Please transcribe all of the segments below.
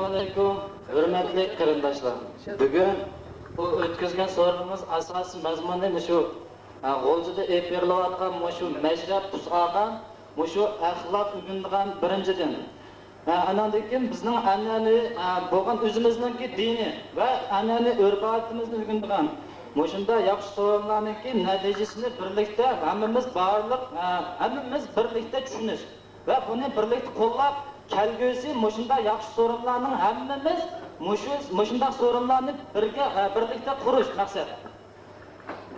Assalomu alaykum, hurmatli qarindoshlar. Bugun bu o'tkazgan so'rovimiz asosiy mazmuni shu. G'o'ljida efirlayotgan shu mashrab tusg'agan, shu axloq ugundigan birinchidan. Anandan keyin bizning an'anaviy bo'lgan o'zimizning dini va an'anaviy urf-odatimizni ugundigan. Shunda yaxshi so'rovlarning natijasini birlikda hammamiz birlikda tushunish va buni birlikda qo'llab kelgusi shunda yaxshi so'rovlarning hammamiz shunda so'rovlarni birlikda qurish maqsad.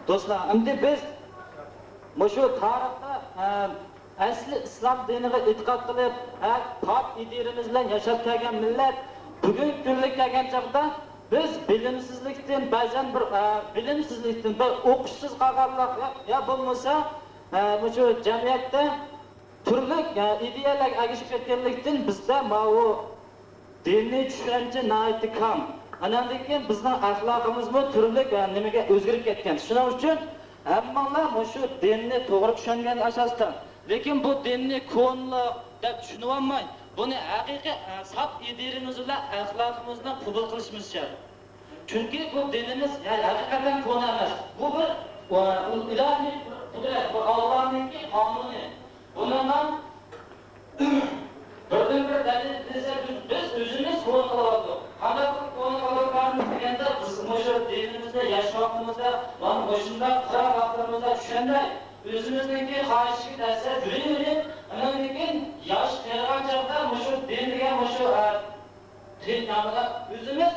Do'stlar, endi biz shu tarixda asli islom diniga e'tiqod qilib, pok idirimiz bilan yashab kelgan millat bugungi kunlik kelgan chaqda biz bilimsizlikdan ba'zan bir o'qishsiz qolganlik ya bo'lmasa shu jamiyatda turli ideyalar agishib ketganlikdan bizda bu diniy tushuncha nihoyatda kam. Anandan keyin bizning axloqimizmi turli nimaga o'zgarib ketgan. Shuning uchun hammalar shu dinni to'g'ri tushungan asosda, lekin bu dinni ko'nli deb tushunib olmay, buni haqiqiy saf idirimiz bilan axloqimizni qabul qilishimiz shart. Chunki bu dinimiz haqiqatan ko'n emas. Bu bir ilohiy qudrat, bu Allohning qonuni. Bundan bir dalil desa biz o'zimiz ko'n qilyapmiz. Qanday ko'n qilyapmiz deganda biz shu dinimizda yashashimizda, mana shunda qira vaqtimizda tushunday o'zimizningki xohishiga ta'sir berib, undan keyin yosh qirg'an chog'da shu dinga shu dinamida o'zimiz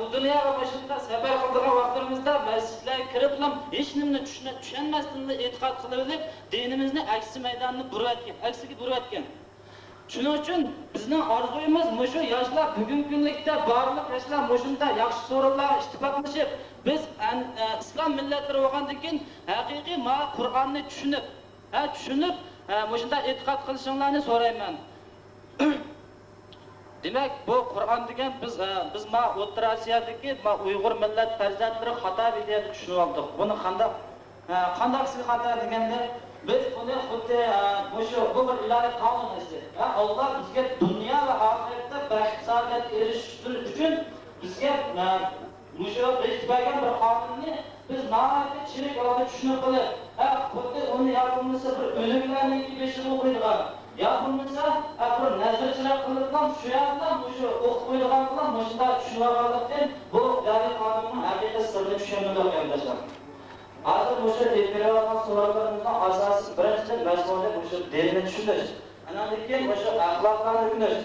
u dunyoga boshqa safar qilgan vaqtimizda masjidlarga kirib ham hech nimani tushunmasdan e'tiqod qilib, dinimizni aksi maydonni aksiga burayotgan. Shuning uchun bizning orzuyimiz shu yoshlar bugungi kunlikda barliq yoshlar shunda yaxshi so'rovlar ittifoqlashib, biz islom millatlari bo'lgandan keyin haqiqiy Qur'onni tushunib shunda e'tiqod qilishinglarni so'rayman. Demak, bu Qur'on degan biz O'rta Osiyodagi Uyg'ur millat farzandlari xato deb tushunib oldik. Buni qanday xato deganda biz buni xuddi bu bir ilohiy qonun edi. Alloh bizga dunyo va oxiratda baxt saodatga erishish uchun bizga beritib bergan bir qonunni biz nihoyatda chirik holda tushunib qilib, xuddi uni yapılmasa bir o'limlarning beshig'i qo'ydigan, yapılmasa bir nazarchilar qilib shu yerdan shu o'qib qo'ydigan bilan shunda tushunib olganlikdan bu ilohiy qonunning haqiqiy sirrini tushunmagan arkadaşlar. Hozir shu efirga so'rovlarimizning asosiy birinchi mazmuni shu dinni tushunish. Andan keyin shu axloqlarni o'rganish.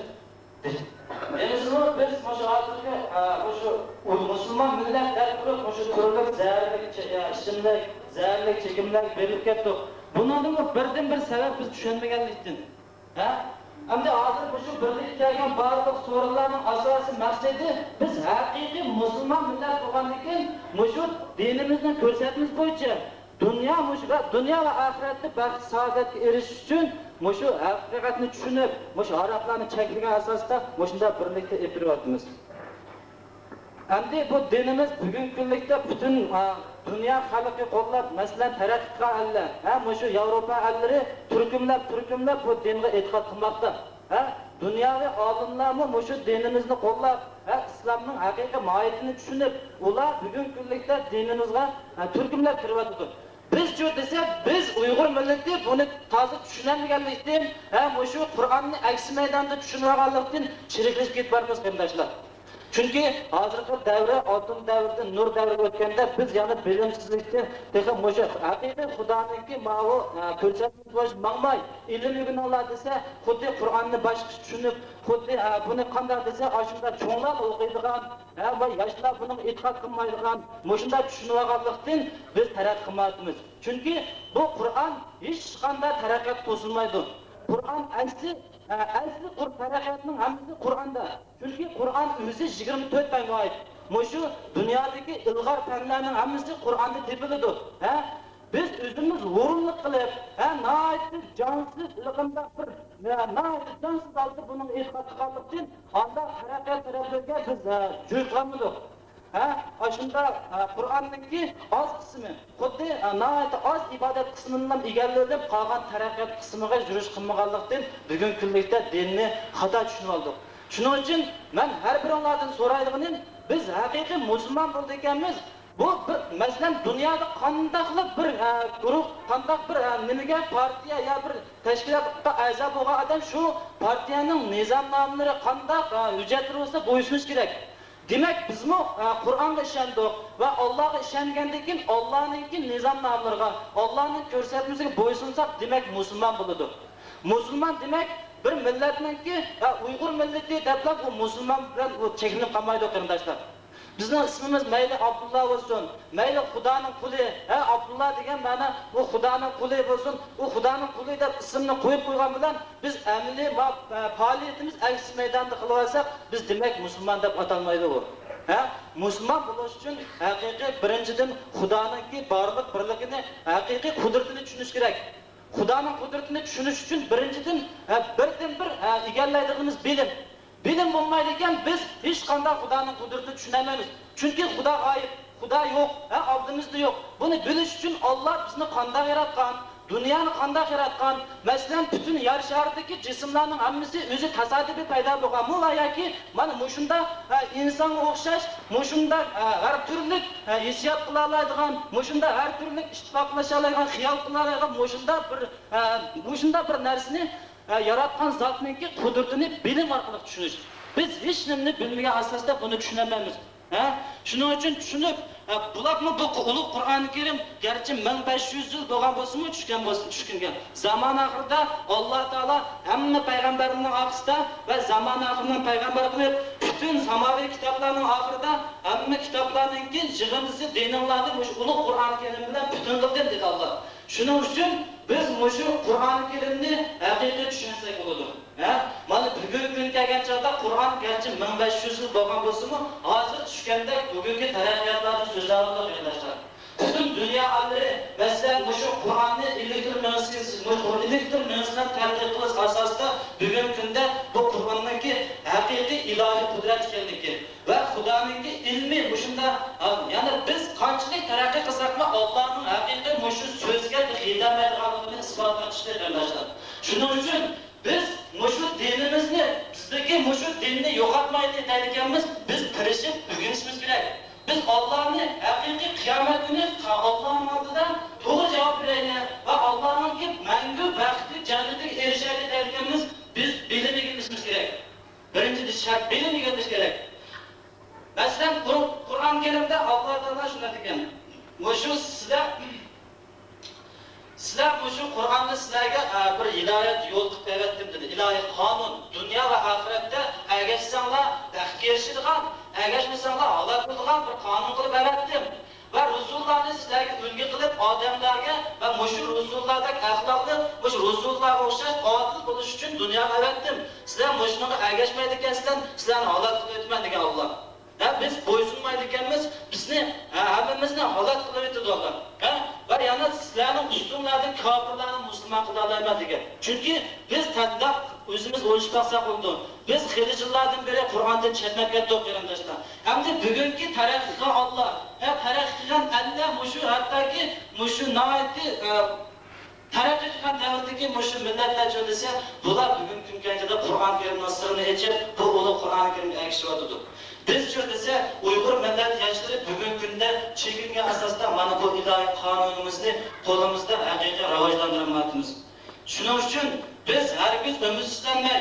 Endi biz shu musulmon millatlar turib shu turli ishimlik, zararlik chekimlar berib ketdik. Bundan birdan-bir sabab biz tushunmaganlikdan. Endi hozir shu birlik kelgan barliq so'rovlarning asosiy maqsadi biz haqiqiy musulmon millat bo'lgandan keyin shu dinimizni ko'rsatmiz bo'yicha dunyo va oxiratda baxt saodatga erishish uchun shu haqiqatni tushunib, shu arablarni cheklagan asosda shunda birlikda epiryapmiz. Endi bu dinimiz bugungi kunlikda butun dunyo xalqi qo'llab, masalan, taraqqiyot ellar, shu Yevropa ellari turkumlab bu dinga e'tiqod qilmoqda. Dunyoviy olimlarmi shu dinimizni qo'llab, islomning haqiqiy mohiyatini tushunib, ular bugungi kunlikda dinimizga turkumlab kiryapti. Biz-chi desa, biz Uyg'ur millati buni toza tushunmaganlikdan, shu Qur'onni aksi maydonda tushunib olganlikdan chiriklashib ketibmiz, qarindoshlar. Chunki hozirgi davra oltin davrida nur davriga o'tganda biz yana bilimsizlikda shu haqiqiy Xudoninki ko'rsatib maqmay ilm o'rganinglar desa, xuddi Qur'onni boshqa tushunib, xuddi buni qanday desa, shunda cho'nglar o'qiydigan va yoshlar buni e'tiqod qilmaydigan, shunda tushunib olganlikdan biz taraqqiyot qilmaymiz. Chunki bu Qur'on hech qanday taraqqiyot to'silmaydi. Qur'on asli taraqqiyotning hammasi Qur'onda. Chunki Qur'on o'zi 24 fanga oid. Shu dunyodagi ilg'or fanlarning hammasi Qur'onda topiladi. Biz o'zimiz o'rinliq qilib, nihoyatda jonsizligimda jonsiz holda buning e'tiqod qilganlikdan onda taraqqiyot taraflarga biz jo'yqamidik. Shunda Qur'onningki oz qismi, xuddi nihoyatda oz ibodat qismidan egallanib qolgan taraqqiyot qismiga yurish qilmaganlikdan bugungi kunlikda dinni xato tushunib oldik. Shuning uchun men har biringlardan so'raydiganim, biz haqiqiy musulmon bo'ldik ekanmiz. Bu bir masalan dunyoda qandaqli bir guruh, qandaq bir nimaga partiya ya bir tashkilotga a'zo bo'lgan odam shu partiyaning nizomnomlari qandaq hujjatlar bo'lsa bo'ysunish kerak. Demak bizmi Qur'onga ishondik va Allohga ishongandan keyin Allohning nizomnomlariga, Allohning ko'rsatmasiga bo'ysunsak, demak musulmon bo'ladi. Musulmon demak bir millatniki Uyg'ur millati deb bu musulmon bilan cheklanib qolmaydi qarindoshlar. Bizning ismimiz mayli Abdullah bo'lsin, mayli Xudoning quli, Abdullah degan ma'no u Xudoning quli bo'lsin, u Xudoning quli deb ismni qo'yib qo'ygan bilan biz amaliy faoliyatimiz aks maydonda qilib olsak, biz demak musulmon deb atalmaydi u. Musulmon bo'lish uchun haqiqiy birinchidan Xudoning borliq birligini, haqiqiy qudratini tushunish kerak. Xudoning qudratini tushunish uchun birinchidan birdan bir egallaydigimiz bilim. Bilim bo'lmaydi ekan biz hech qanday Xudoning qudratini tushunmaymiz. Chunki Xudo g'oyib, Xudo yo'q, oldimizda yo'q. Buni bilish uchun Alloh bizni qanday yaratgan, dunyoni qanday yaratgan, masalan butun yer sharidagi jismlarning hammasi o'zi tasodifiy paydo bo'lgan. Bu yoki mana mushunda insonga o'xshash, mushunda har turli hissiyot qila oladigan, mushunda har turli ittifoqlasha oladigan, xiyol qila oladigan mushunda bir narsani yaratgan zotningki qudratini bilim orqali tushunish. Biz hech nimani bilmagan asosda buni tushunamaymiz. Shuning uchun tushunib, bularni bu ulug' Qur'oni Karim garchi 1500 yil bo'lgan bo'lsa-mu tushgan. Zamon oxirida Alloh taolo hamma payg'ambarlarning oxirida va zamon oxirining payg'ambar qilib, butun samoviy kitoblarning oxirida hamma kitoblarning yig'indisi dinlarni shu ulug' Qur'oni Karim bilan butun qilgan dedi Alloh. Shuning uchun biz shu Qur'oni Karimni haqiqiy tushunsak bo'ladi. Mana bugungi kun kelgan chog'da Qur'on garchi 1500 yil bo'lgan bo'lsa-mu, hozir tushganda bugungi taraqqiyotlarni so'zlab o'rganishlar. Butun dunyo ahlari masalan shu Qur'onni elektr mag'nisidan tadqiq qilish asosida bugungi kunda bu Qur'onniki haqiqiy ilohiy qudrat ekanligi va Xudoning ilmi shunda, ya'ni biz qanchalik taraqqiy qilsak-mu Allohning haqiqiy shu so'zga xiylamaydiganligini isbot qilishga qarashlar. Shuning uchun biz shu dinimizni, bizdagi shu dinni yo'qotmaylik deydiganmiz, biz tirishib o'rganishimiz kerak. Biz Allohning haqiqiy qiyomat kuni Allohning oldida to'g'ri javob beraylik va Allohning mangu baxtli jannatiga erishaylik deydiganmiz, biz bilim egallashimiz kerak. Birinchi shart bilim egallash kerak. Masalan, Qur'on Karimda Alloh taolo shunday degan: "Shu sizlar shu Qur'onni sizlarga bir hidoyat yo'l qilib berdim" dedi. Ilohiy qonun, dunyo va oxiratda ergashsanglar baxtga erishadigan, ergashmasanglar halok bo'ladigan bir qonun qilib berdim. Va rasullarni sizlarga ulgu qilib odamlarga va shu rasullardek axloqli, shu rasullarga o'xshash odil bo'lish uchun dunyoga berdim. Sizlar shunga ergashmaydi ekansizlar, sizlarni halok qilib o'tman degan Alloh. Biz bo'ysunmaydi ekanmiz, bizni hammamizni halok qilib o'tadi Alloh. Va yana sizlarning ustunlardan kofirlarni musulmon qila olmayman degan. Chunki biz tadqiq o'zimiz o'ylab baxsa bo'ldi. Biz xilojillardan beri Qur'ondan chetnab ketdik qarindoshlar. Hamda bugungi taraqqiyga Alloh, taraqqiygan Allah shu hattoki shu noiti taraqqiy qilgan davrdagi shu millatlar desa, bular bugungi kunga Qur'on Karimning sirrini yechib, bu ulug' Qur'on Karimga ergashib biz desa Uyg'ur millat yoshlari bugungi kunda chekingan asosda mana bu ilohiy qonunimizni qo'limizda haqiqiy rivojlantirmoqmiz. Shuning uchun biz hargiz umidsizlanmay,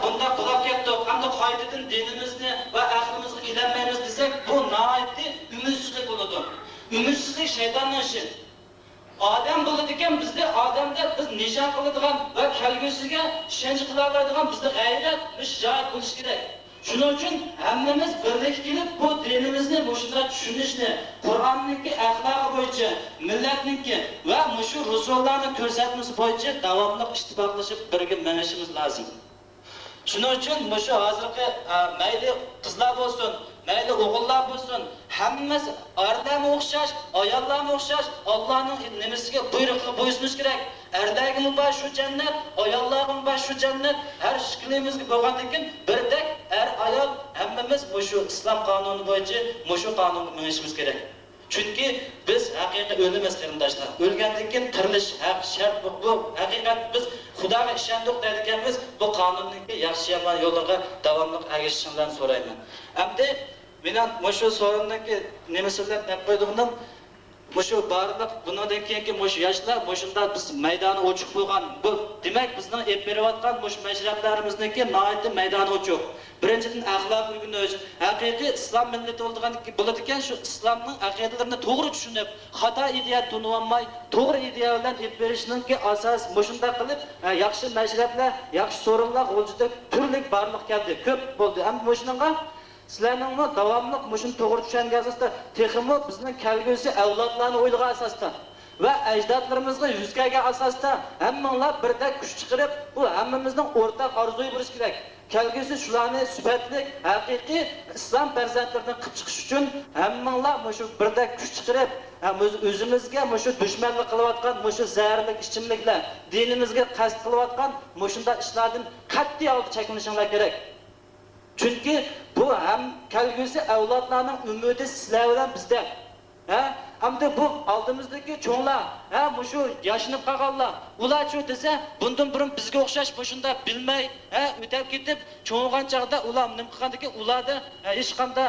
bunda qulab ketdik, hamda qoidadan dinimizni va aqlimizni qilamaymiz desak, bu noiti umidsizlik bo'ladi. Umidsizlik shaytonning ishi. Odam bo'ladi ekan, bizda odamda biz nishon qiladigan va kelgusiga ishonch qila oladigan bizda g'ayrat, shijoat bo'lishi kerak. Shuning uchun hammamiz birlikka kelib bu dinimizni shunday tushunishni, Qur'onniki axloqi bo'yicha, millatniki va shu rasullarning ko'rsatmasi bo'yicha davomli ittifoqlashib birga minishimiz lozim. Shuning uchun shu hozirgi mayli qizlar bo'lsin, mayli o'g'illar bo'lsin, hammasi erlarga o'xshash, ayollarga o'xshash Allohning nimasiga buyruqqa bo'ysunish kerak. Erlarga baş şu cennet, ayollarga baş şu cennet, her şeklimizga bo'lgandan keyin birdek er ayol hammamiz shu islom qonuni bo'yicha shu qonunga minishimiz kerak. Chunki biz haqiqiy o'limiz qarindoshlar. O'lgandan keyin tirilish haq shart bu haqiqat biz Xudoga ishondik deydiganmiz bu qonunning yaxshi yomon yo'llarga davomli ergashishinglarni so'rayman. Endi men shu so'rovniki nima so'zlab qo'ydim Muşu barlıq bundan keyinki muş yaşlar muşunda biz meydanı oçuk bo'lgan. Bu demek bizning ep berayotgan muş meşreplerimizniki naiti meydanı oçuk. Birinchidan axloq uygun o'zi haqiqiy islom millati bo'ladi ekan shu islomning aqidalarini to'g'ri tushunib, xato ideya tunolmay, to'g'ri ideya bilan ep berishninki asos mushunda qilib yaxshi meşrepler, yaxshi so'rovlar o'zida turli barliq keldi. Ko'p bo'ldi. Ham mushunga sizlarning davomli mushun to'g'ri tushungan asosda texmo bizning kelgusi avlodlarni o'ylagan asosda va ajdodlarimizga yuz kelgan asosda hammanglar birdek kuch chiqarib bu hammamizning o'rtaq orzuyi bo'lishi kerak. Kelgusi shularni sifatli haqiqiy islom farzandlarini qilib chiqish uchun hammanglar mushu birdek kuch chiqarib o'zimizga mushu dushmanlik qilayotgan mushu zaharli ichimliklar dinimizga qasd qilayotgan mushunda ishlardan qat'iy oldi chekinishinglar kerak. Çünkü bu hem kelgusi avlodlarning umidi sizlar bilan bizda. Hamda bu oldimizdagi cho'nglar, mushu yashinib qolganlar, ular shu desa, bundan burun bizga o'xshash shunda bilmay, o'tib ketib, cho'ng'an chaqda ular nima qilgandiki, ularda hech qanday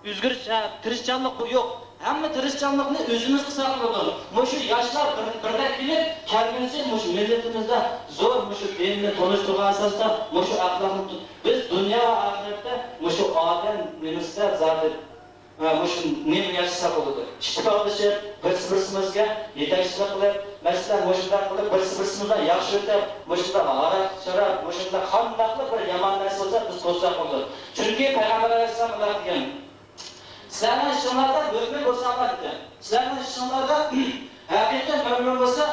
o'zgarish, tirishchanlik yo'q. Hamma tirishchanlikni o'zimiz hisoblaymiz. Mushu yoshlar birga kelib, kelgusi mushu millatimizda zo'r mushu dinni tanishtirgan asosda mushu axloqni biz dunyo va oxiratda mushu odam nimasi zoti mushu nima yashasa bo'ladi. Ittifoqlashib, bir-birimizga yetakchilik qilib, masalan mushunda qilib bir-birimizga yaxshi o'tib, mushunda aroq, sharab, mushunda qandaqli bir yomon narsa bo'lsa biz to'saq bo'ladi. Chunki payg'ambar alayhisalom ular degan sizlarning ishinglarda mo'min bo'lsanglar dedi. Sizlarning ishinglarda haqiqiy mo'min bo'lsa,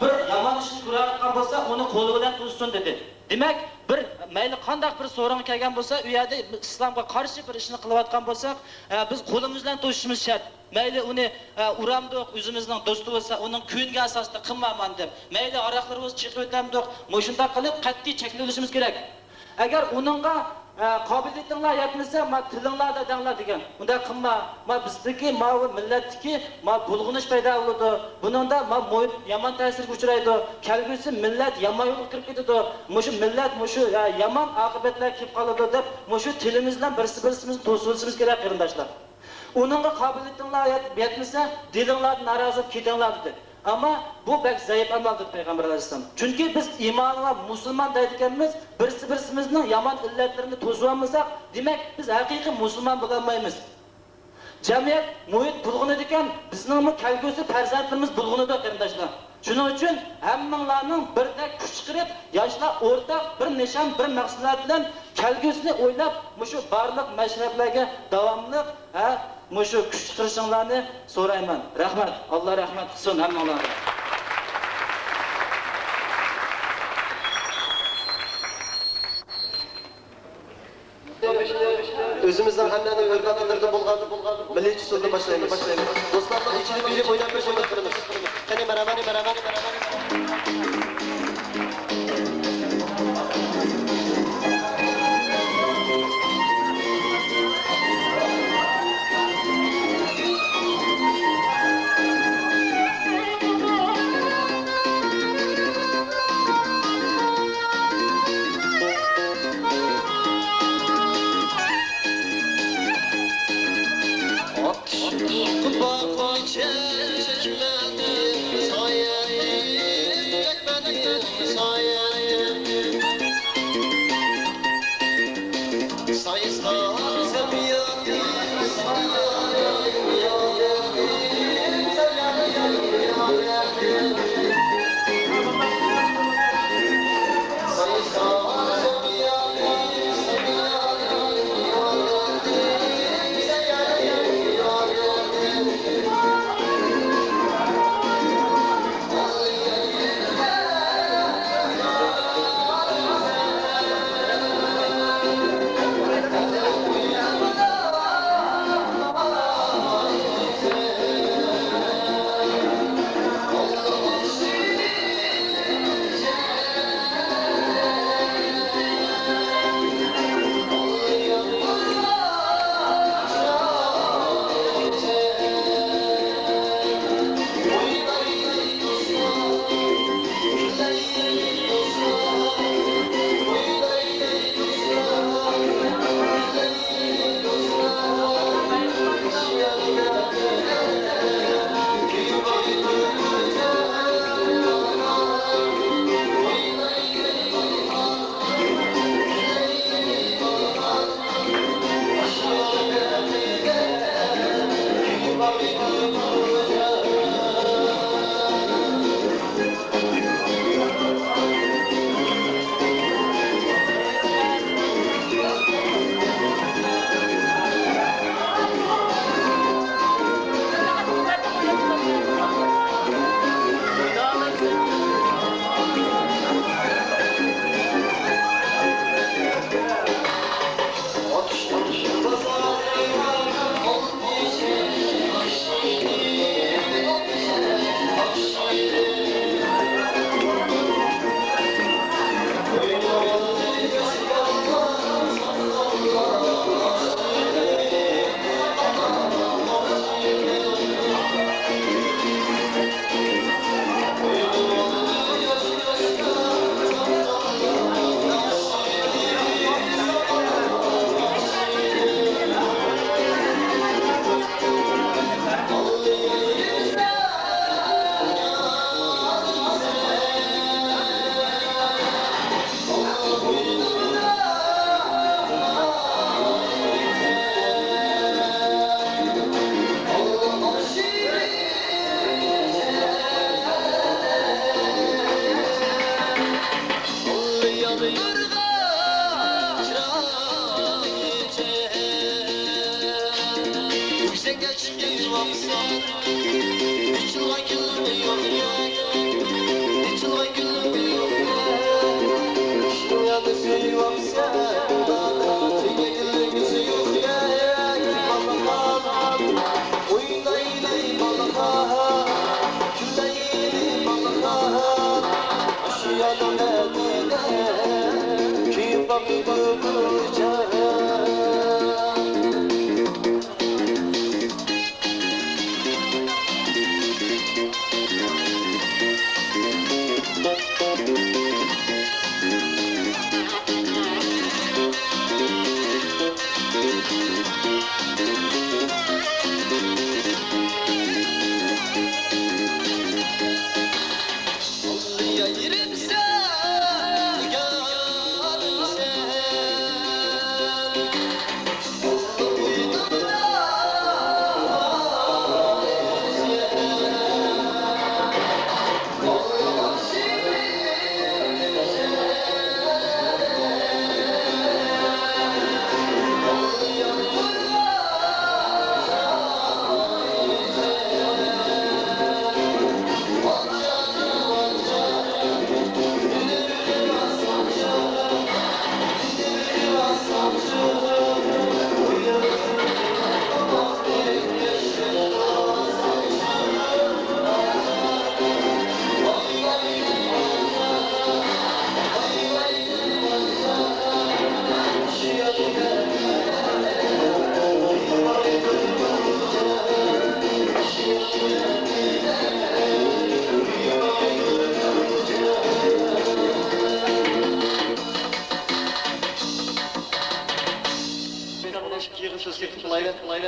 bir yomon ishni ko'rayotgan bo'lsa, uni qo'li bilan to'ssin dedi. Demak, bir mayli qandaq bir so'rin kelgan bo'lsa, u yerda islomga qarshi bir ishni qilayotgan bo'lsak, biz qo'limiz bilan to'sishimiz shart. Mayli uni uramdiq, o'zimizning do'sti bo'lsa, uning kuyinga asosida qilmayman deb. Mayli aroqlarimiz chiqib o'tamdiq, shunda qilib qat'iy cheklanishimiz kerak. Agar uningga qobiliyatinglar yetmasa, ma tilinglarda danglar degan. Unda qilma, ma bizdagi, ma millatdagi, ma bulg'unish paydo bo'ladi. Buningda ma yomon ta'sirga uchraydi. Kelgusi millat yomon yo'lga kirib ketadi. Mushu millat mushu yomon oqibatlar kelib qoladi deb, mushu tilimiz bilan birimizni to'sishimiz kerak qarindoshlar. Uningga qobiliyatinglar yetmasa, dilinglardan norozi bo'lib ketinglar dedi. Ama bu bek zayıf amaldır Peygamber Aleyhisselam. Çünkü biz iman ve Müslüman deydiganimiz birimizning yaman illetlerini tozuyamızsak, demek biz hakiki Müslüman bulamaymiz. Cemiyet muhit bulgunu diken bizning kelgusi farzandlarimiz bulgunudur qarindoshlar. Shuning uchun hammanglarning birdek kuch chiqarib, yoshlar o'rtaq bir nishon, bir maqsadlar bilan kelgusini o'ylab, mushu barliq mashrablarga davomli mushu kuch chiqarishinglarni so'rayman. Rahmat. Alloh rahmat qilsin hammanglarga. Özümüzden annenin örgütlerinde bulgadı milli usulda başlayalım. Dostlarla içini bilip oynatmış oynatırımız. Hani merhaba. Sayın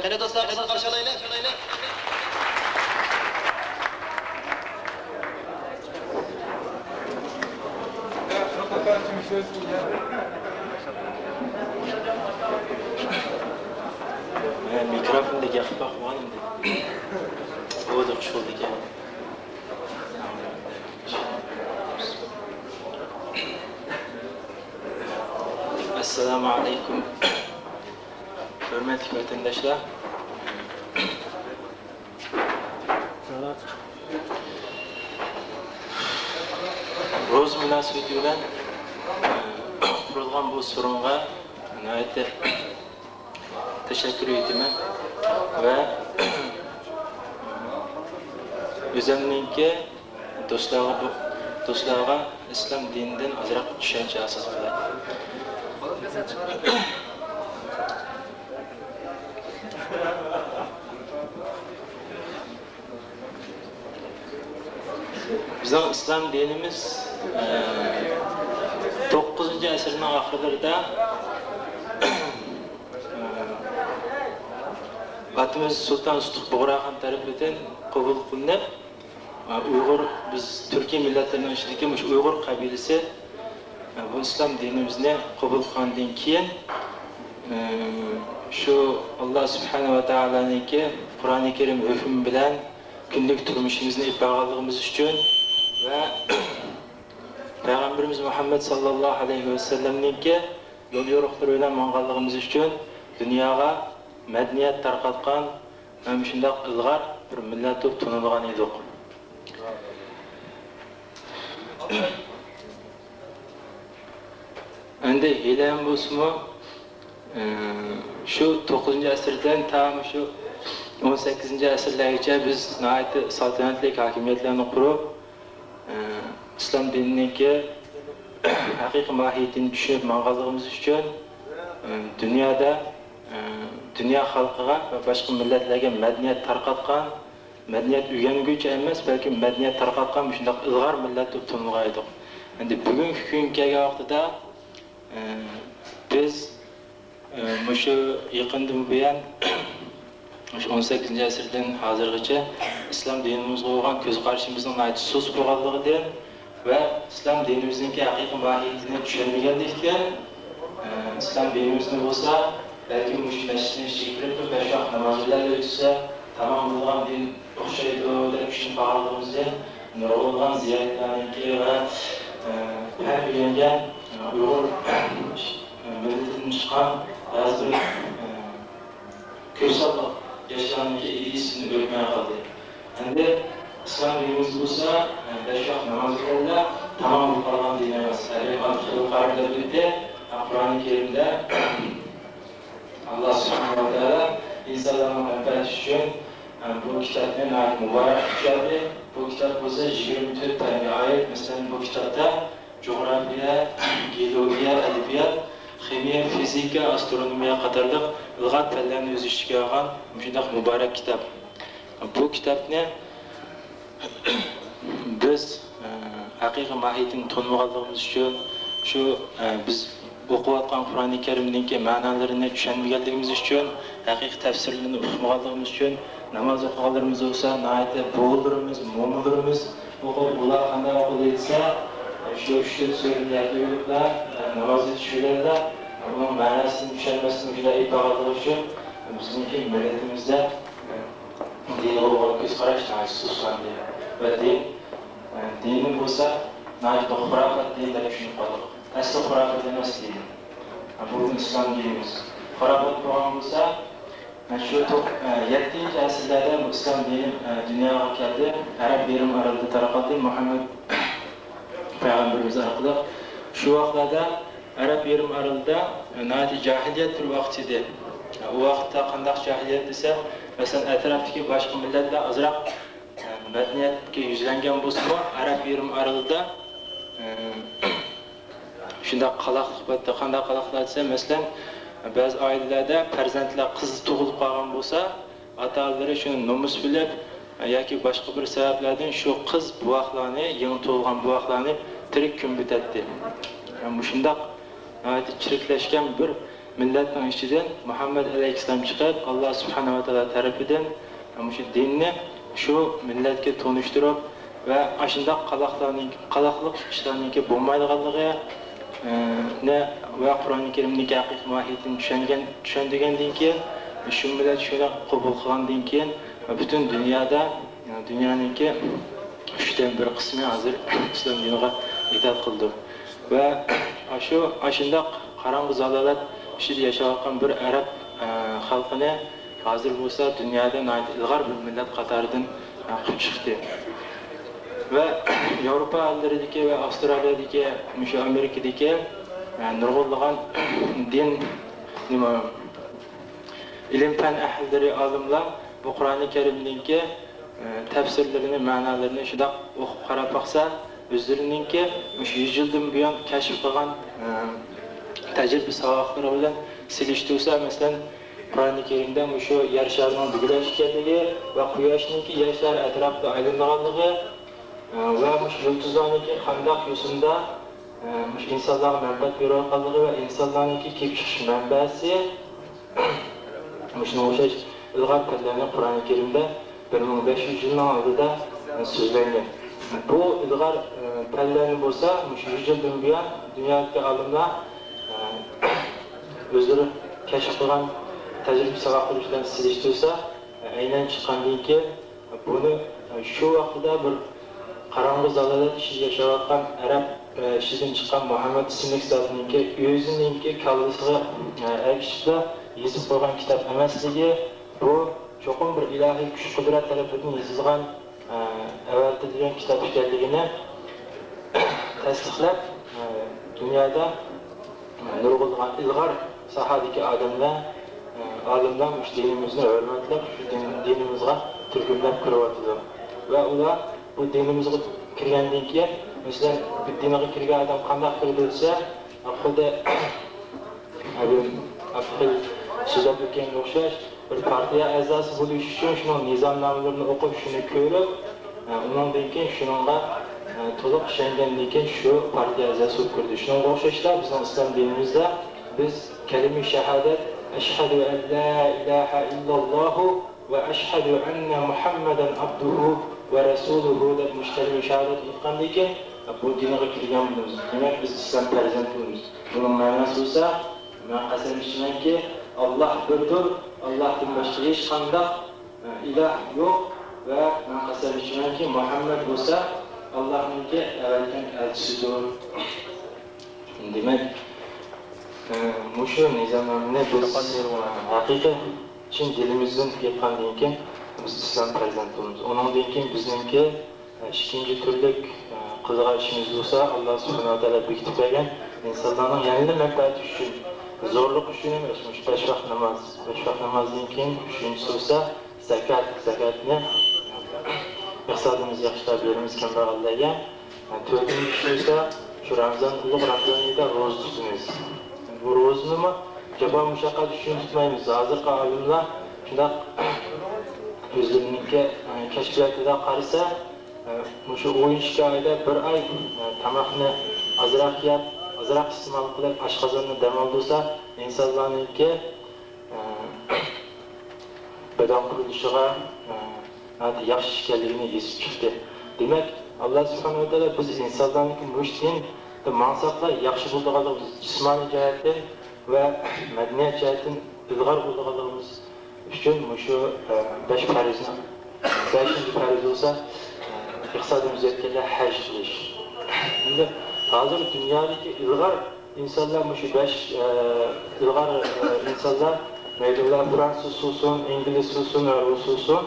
Qani do'stlar, qizg'in qarshi olaylik. Mikrofondagi gapni qo'ydim. O'zi xushuldiga. Assalomu alaykum. Hurmatli vatandoshlar. Ro'z munosabati bilan qurilgan bu so'ringa nihoyatda teşekkür etaman va o'zimningki do'stlarga islom dinidan ozroq tushuncha asos bo'ladi. Bizning islom dinimiz 9-asrning oxirlarida Atımız Sultan Sultuk Boğrahan tarafından kabul kılınıp Uygur, biz Türkiye milletlerinin içindeki Uygur kabilesi bu İslam dinimizde kabul kılındığından keyin şu Allah Subhanahu ve Taala'nın ki Kur'an-ı Kerim hüküm bilen günlük turmuşumuzni ifadalığımız için ve Peygamberimiz Muhammed sallallahu aleyhi ve sellem'nin ki yol yoruqlarıyla manğallığımız için dünyaya medeniyet tarqatqan hem şundaq ilg'ar bir millat deb tanilgan edik. Endi helen bo'lsa shu 9-asrdan tam shu 18-asrlargacha biz nihoyatda saltanatli hokimiyatlarni qurib islom dinininki haqiqiy mohiyatini tushunib manqalligimiz uchun dunyoda dünya xalqiga va boshqa millatlarga madaniyat tarqatgan, madaniyat o'rganguchi emas, balki madaniyat tarqatgan shunday ilg'or millat deb tanilgan edik. Endi bugungi kunga kelgan vaqtida biz shu yaqindan buyon 18-asrdan hozirgacha islom dinimizga bo'lgan ko'z qarashimizning sust bo'lganligidan va islom dinimizningki haqiqiy mohiyatini tushunmaganlikdan islom dinimizni bo'lsa belki müşmeşini şekilde beşak namazlarla ötse tamam olan din okşaydı öyle kişinin bağlılığımızda nurulgan ziyaretlerindeki ve her birinde Uygur milletin çıkan bazı kırsallık yaşlarındaki ilgisini görmeye kaldı. Endi İslam dinimiz bo'lsa, besh vaqt namoz o'qiladi, tamom qolgan din emas. Yuqorida bitta Qur'oni Karimda Allah subhanahu wa ta'ala insonlarni muhabbat uchun bu kitobni muborak tushadi. Bu kitob bo'lsa 24 ta oyat. Masalan, bu kitobda coğrafiya, geologiya, adabiyot, ximiya, fizika, astronomiya qatorliq lug'at fanlarini o'z ichiga olgan shunday muborak kitob. Bu kitobni biz haqiqiy mohiyatini tushunmaganligimiz uchun, shu biz o'qiyotgan Qur'oni Karimning ma'nolarini tushunmaganligimiz uchun, haqiqiy tafsirlarini uqmaganligimiz uchun namoz o'qiganlarimiz bo'lsa, nihoyatda bo'g'illarimiz, mo'minlarimiz o'qib, ular qanday o'qilsa, shu so'zlarni o'qib, namozga tushganlar, uning ma'nosini tushunmasdan juda iboratli uchun bizning millatimizda dinga bo'lgan ko'z qarash xususan va dini bo'lsa, nihoyatda xurofot din deb tushunib qoldik. Asli xurofot emas din. Bu islom dinimiz. Xurofot bo'lgan bo'lsa, shu 7-asrlarda bu islom dini dunyoga keldi. Arab yarim orolida tarqaldi Muhammad payg'ambarimiz orqali. Shu vaqtlarda Arab yarim orolida nihoyatda jahiliyat bir vaqt edi. U vaqtda qanday jahiliyat desa, masalan, atrofdagi boshqa millatlar ozroq madaniyatga yuzlangan bo'lsa-mu, Arab yarim orolida shunday qaloqlikda qanday qaloqlar desa, masalan, ba'zi oilalarda farzandlar qiz tug'ilib qolgan bo'lsa, ota-onalari shuni nomus bilib yoki boshqa bir sabablardan shu qiz buvoqlarni, yangi tug'ilgan buvoqlarni tirik ko'mbitatdi. Bu shunday chiriklashgan bir millatning ichidan Muhammad alayhissalom chiqib, Alloh subhanahu va taolo tarafidan shu dinni shu millatga tonishtirib va ashunday qaloqlik ishlarningki bo'lmaydiganligi va Qur'oni Karimning haqiqiy mohiyatini tushungandan keyin shu millat shuni qabul qilgandan keyin butun dunyoningki 3dan 1 qismi hozir islom diniga itoat qildi. Va ashunday qarang'i zalolat ichida yashayotgan bir arab xalqini hozir bo'lsa dunyoda ilg'or bir millat qatoridan qilib chiqdi. Ve Avrupa ellerdeki ve Avustralya'daki, Amerika'daki nurg'unlagan din ilim-fan ahilleri alimlar bu Qur'oni Karimninki tafsirlerini, ma'nolarini shunday o'qib qarab baqsa, o'zlarininki 100 yildan buyon kashf qilgan tajriba savodlari bilan silishtirsa, masalan, Qur'oni Karimda shu yer sharining bugilashganligi va quyoshninki yer shari atrofida aylanganligi ve yulduzlarınki qandaq yo'sinda insonlarga manfaat berayotganligi va insonlarniki kelib chiqish manbasi shunga o'xshash ilg'or tillarni Qur'oni Karimda 1500 yilning oldida so'zlangan. Bu ilg'or tillarni bo'lsa, 100 yildan buyon dunyodagi olimlar o'zlari kashf qilgan tajriba savodlari bilan silishtirsa, aynan chiqqandan keyin buni shu vaqtida bir qarang'i zalolat ichida yashayotgan arab ishidan chiqqan Muhammad ismli zotninki o'zininki kallasiga aksida yozib qo'ygan kitob emasligi, bu cho'qim bir ilohiy kuch qudrat tarafidan yozilgan avatilgan kitob ekanligini tasdiqlab, dunyoda nurg'unlagan ilg'or sohadagi olimlar dinimizni hurmatlab, shu dinimizga turkumlab kiryapti. Va ular bu dinimizga kirgandan keyin, masalan, bu dinga kirgan odam qanday qilib o'tsa, xuddi so'zlab o'tganga o'xshash bir partiya a'zosi bo'lish uchun shuni nizomnomalarini o'qib, shuni ko'rib, undan keyin shunga to'liq ishongandan keyin shu partiya a'zosi bo'lib kirdi. Shunga o'xshashlar bizning islom dinimizda biz kalima shahodat ashhadu an la ilaha illalloh va ashhadu anna Muhammadan abduhu ve Resuluhu deb müşterimi şehadet etgandan keyin bu dinga kirgan bo'lamiz. Demak, biz islom farzandimiz. Buning ma'nosi esa, men qasam ichamanki, Alloh birdir, Allohdan boshqa hech qanday iloh yo'q va men qasam ichamanki, Muhammad bo'lsa Allohningki avvaldan elchisidir. Demak, mushu nizomni biz haqiqiy chin dilimizdan aytgandan keyin biz islom farzandimiz. Onundan keyin bizningki ikkinchi turlik qizg'ar ishimiz bo'lsa, Alloh subhanahu va taolo bekitib bergan insonlarning yanada manfaati uchun zo'rlik uchun emas, besh vaqt namoz, besh vaqt namozdan keyin uchinchisi bo'lsa zakotni iqtisodimizni yaxshilab beramiz kambag'allarga. To'rtinchisi esa shu ulug' Ramazon oyida ro'za tutamiz. Bu ro'zani jabo mushaqqat uchun tutmaymiz. Hozirgi olimlar shunday o'zlarininki kashfiyotida qarasa, shu 12 oyda bir oy tamoqni azroq yeb, azroq iste'mol qilib, oshqozonni dam oldirsa, insonlarningki badan qurilishiga yaxshi ekanligini esib chiqdi. Demak, Alloh subhanahu va taolo biz insonlarning mushtin maqsadlar yaxshi bo'lganligimiz, jismoniy jihatdan va madaniyat jihatdan ilg'or bo'lganligimiz uchun shu 5 farizni 5-chi fariz bo'lsa, iqtisodimizga kelgan haj qilish. Endi hozir dunyodagi ilg'or insonlar shu 5 ilg'or insonlar maylilar fransuz bo'lsin, ingliz bo'lsin, rus bo'lsin,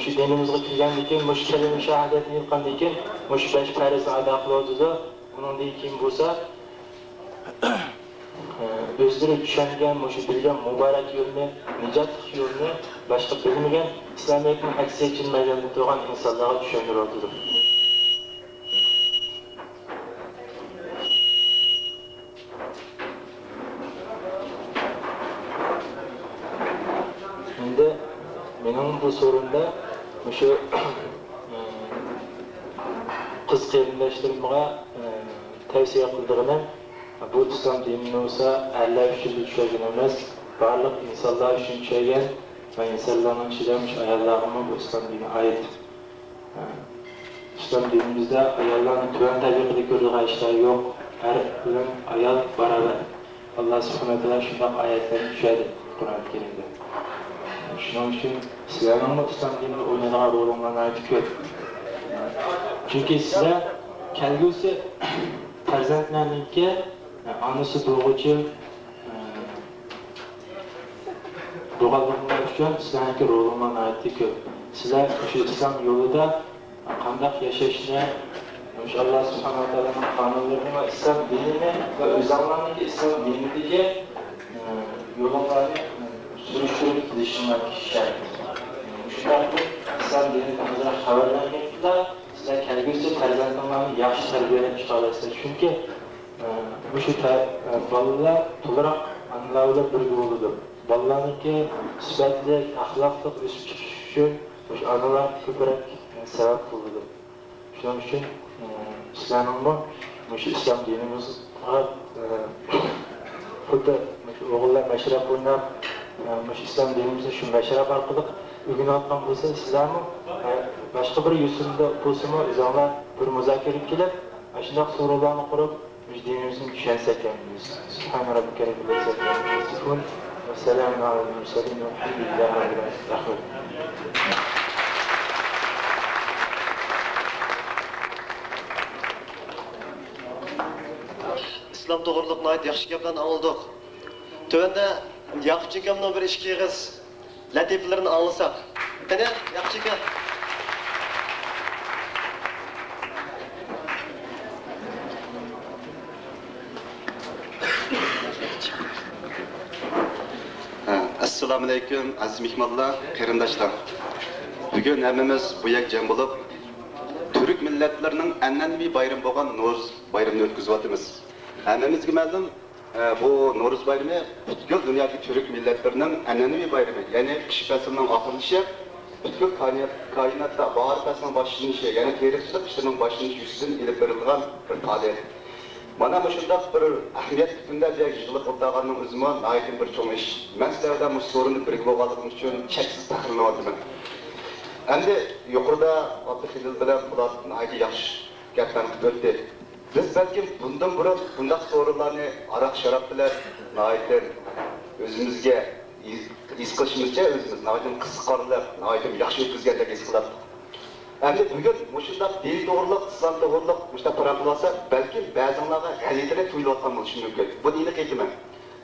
shu dinimizga kirgandan keyin shu kalima shahodatni yutgandan keyin shu 5 farizni ado qiladi. Undan keyin bo'lsa o'zlari tushungan, shu bilgan muborak yo'lni, nijotlik yo'lni boshqa bilmagan islomiyatning aksiyatchi maydonida turgan insonlarga tushuntiradi. Endi mening bu so'rimda shu qiz qarindoshlarimga tavsiya qildiğim bu İslam dinini olsa erler üçün düşürgen emas, barlıq insanlar üçün düşürgen ve insanların işlemiş ayarlarına bu İslam dini ait. İslam dinimizde ayarların tüven tabiqli gördüğü işler yok. Her bilen ayar beraber. Allah subhanahu wa ta'ala şundan ayetlerini düşerdi Kur'an-ı Kerim'de. Şunun için sizlerin İslam dinini oynadığı rolundan ait köy. Çünkü sizler kelgüsü farzandlarningki onasi bo'g'uchi bo'lganliginglar uchun sizlarniki rolinglar aytdi ko'p. Sizlar shu islom yo'lida qanday yashashni, Alloh subhanahu va taoloning qonunlarini va islom dinini va o'zinglarning islom dinidagi yo'llarni surishtirib qilishinglar shart. Shunday islom dinidan xabarlanganlar sizlar kelgusi farzandlarni yaxshi tarbiyalab chiqarsizlar. Chunki bu bolalar to'liq analarga birga bo'ladi. Bolalarniki sifatli, axloqli o'sib chiqish uchun o'sha analar ko'proq sabab bo'ladi. Shuning uchun sizlarning shu islom dinimizga xuddi o'g'illar mashrab o'ynab, shu islom dinimizni shu mashrab orqali o'rganayotgan bo'lsa, sizlarmi boshqa bir yo'sinda bo'lsa-mu, o'zinglar bir muzokara qilib, shunday so'rovlarni qurib dinimizni tushunsak ekanmiz. Subhana robbika robbil izzati amma yasifun va salamun alal mursalin valhamdulillahi robbil alamin. İslam to'g'riliqni ayt yaxshi gaplarni angladik. Tövende yaxshi gapning bir ikki og'iz latifalarini anglasak. Qani yaxshi gap. Assalamu alaykum aziz mehmonlar, qarindoshlar. Bugun hammamiz bu yak jam bo'lib, Türk millatlarının an'anaviy bayram bo'lgan Navro'z bayramini o'tkazyapmiz. Hammamizga ma'lum, bu Navro'z bayrami butkul dunyodagi Türk millatlarının an'anaviy bayrami, ya'ni qish faslining oxirlashi, butkul koinotda bahor faslining boshlanishi, ya'ni terikchilik ishining boshlanishi yuzidan ilib berilgan bir faoliyat. Mana shunday bir ahamiyatli kunda yig'ilib o'tirganning o'zimi nihoyatda bir cho'ng ish. Men sizlarga bu so'rinni birga bo'lganligim uchun cheksiz faxrlanyapman. Endi yuqorida Abdulxilil bilan Murat nihoyatda yaxshi gaplarni qilib o'tdi. Biz balkim bundan burun bunday so'rinlarni aroq sharab bilan nihoyatda o'zimizga his qilishimizcha o'zimiz nihoyatda qiziqarli, nihoyatda yaxshi o'tkazgandek his qilamiz. Endi bugun mushundaq din to'g'riliq, islom to'g'riliq mushundaq program balki ba'zilarga g'alatilik tuyulayotgan bo'lishi mumkin. Buni aniq aytaman.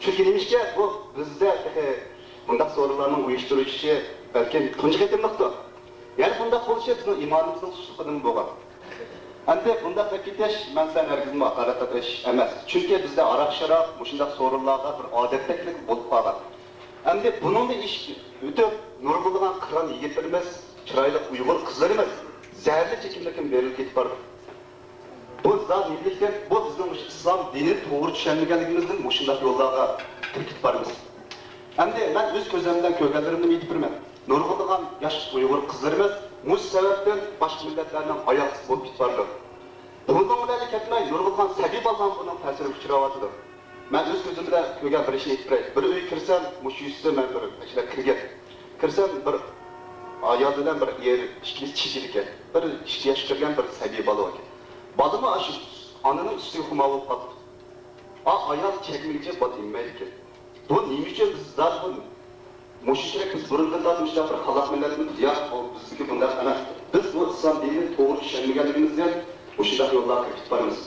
Chunki nimishga bu bizda bundaq sorularning uyushtirilishi balki tunji qatimliqdir. Yani bundaq bo'lishi bizning iymonimizning susliqidan bo'lgan. Endi bundaq ketish men sen hargizmi haqorat qilish emas. Chunki bizda aroq-sharoq mushundaq so'rinlarga bir odatdagidek bo'lib qolgan. Endi buningda ish o'tib nurg'ulg'an qiron yigitlarimiz, chiroyli Uyg'ur qizlarimiz zarli chekimlikdan berilib ketib bordi. Bu zat neylikdir? Bu bizning islom dinini to'g'ri tushunmaganligimizdan mushundaq yo'llarga ketib boramiz. Endi men o'z ko'zimdan ko'rganlarimni aytib beraman. Nurg'ulg'an yosh Uyg'ur qizlarimiz mush sababdan boshqa millatlarning oyoqsiz bo'lib ketib bordi. Bundan bilan ketmay nurg'ulg'an sabiy bo'lgan buning ta'siri uchrayotdi. Men o'z ko'zimda ko'rgan bir ishni aytib beray. Bir uy kirsam, mush uyda men bir ishlab kirgan. Kirsam bir ayol bilan bir er ikki kishi ekan. Bir 2 yosh kirgan bir sabiy bola ekan. Balımı aşıp, ananın üstü kumalı patlı. Ayağım çekmeyince batayım ekan. Bu neymiş için biz zaten bunu? Moşişerek biz burundan tatmışlar, bir halak milletimiz, ya bizdeki bunlar emas. Biz bu İslam dinini doğru düşünmeyenlerimizden moşişerek yollara gitip varımız.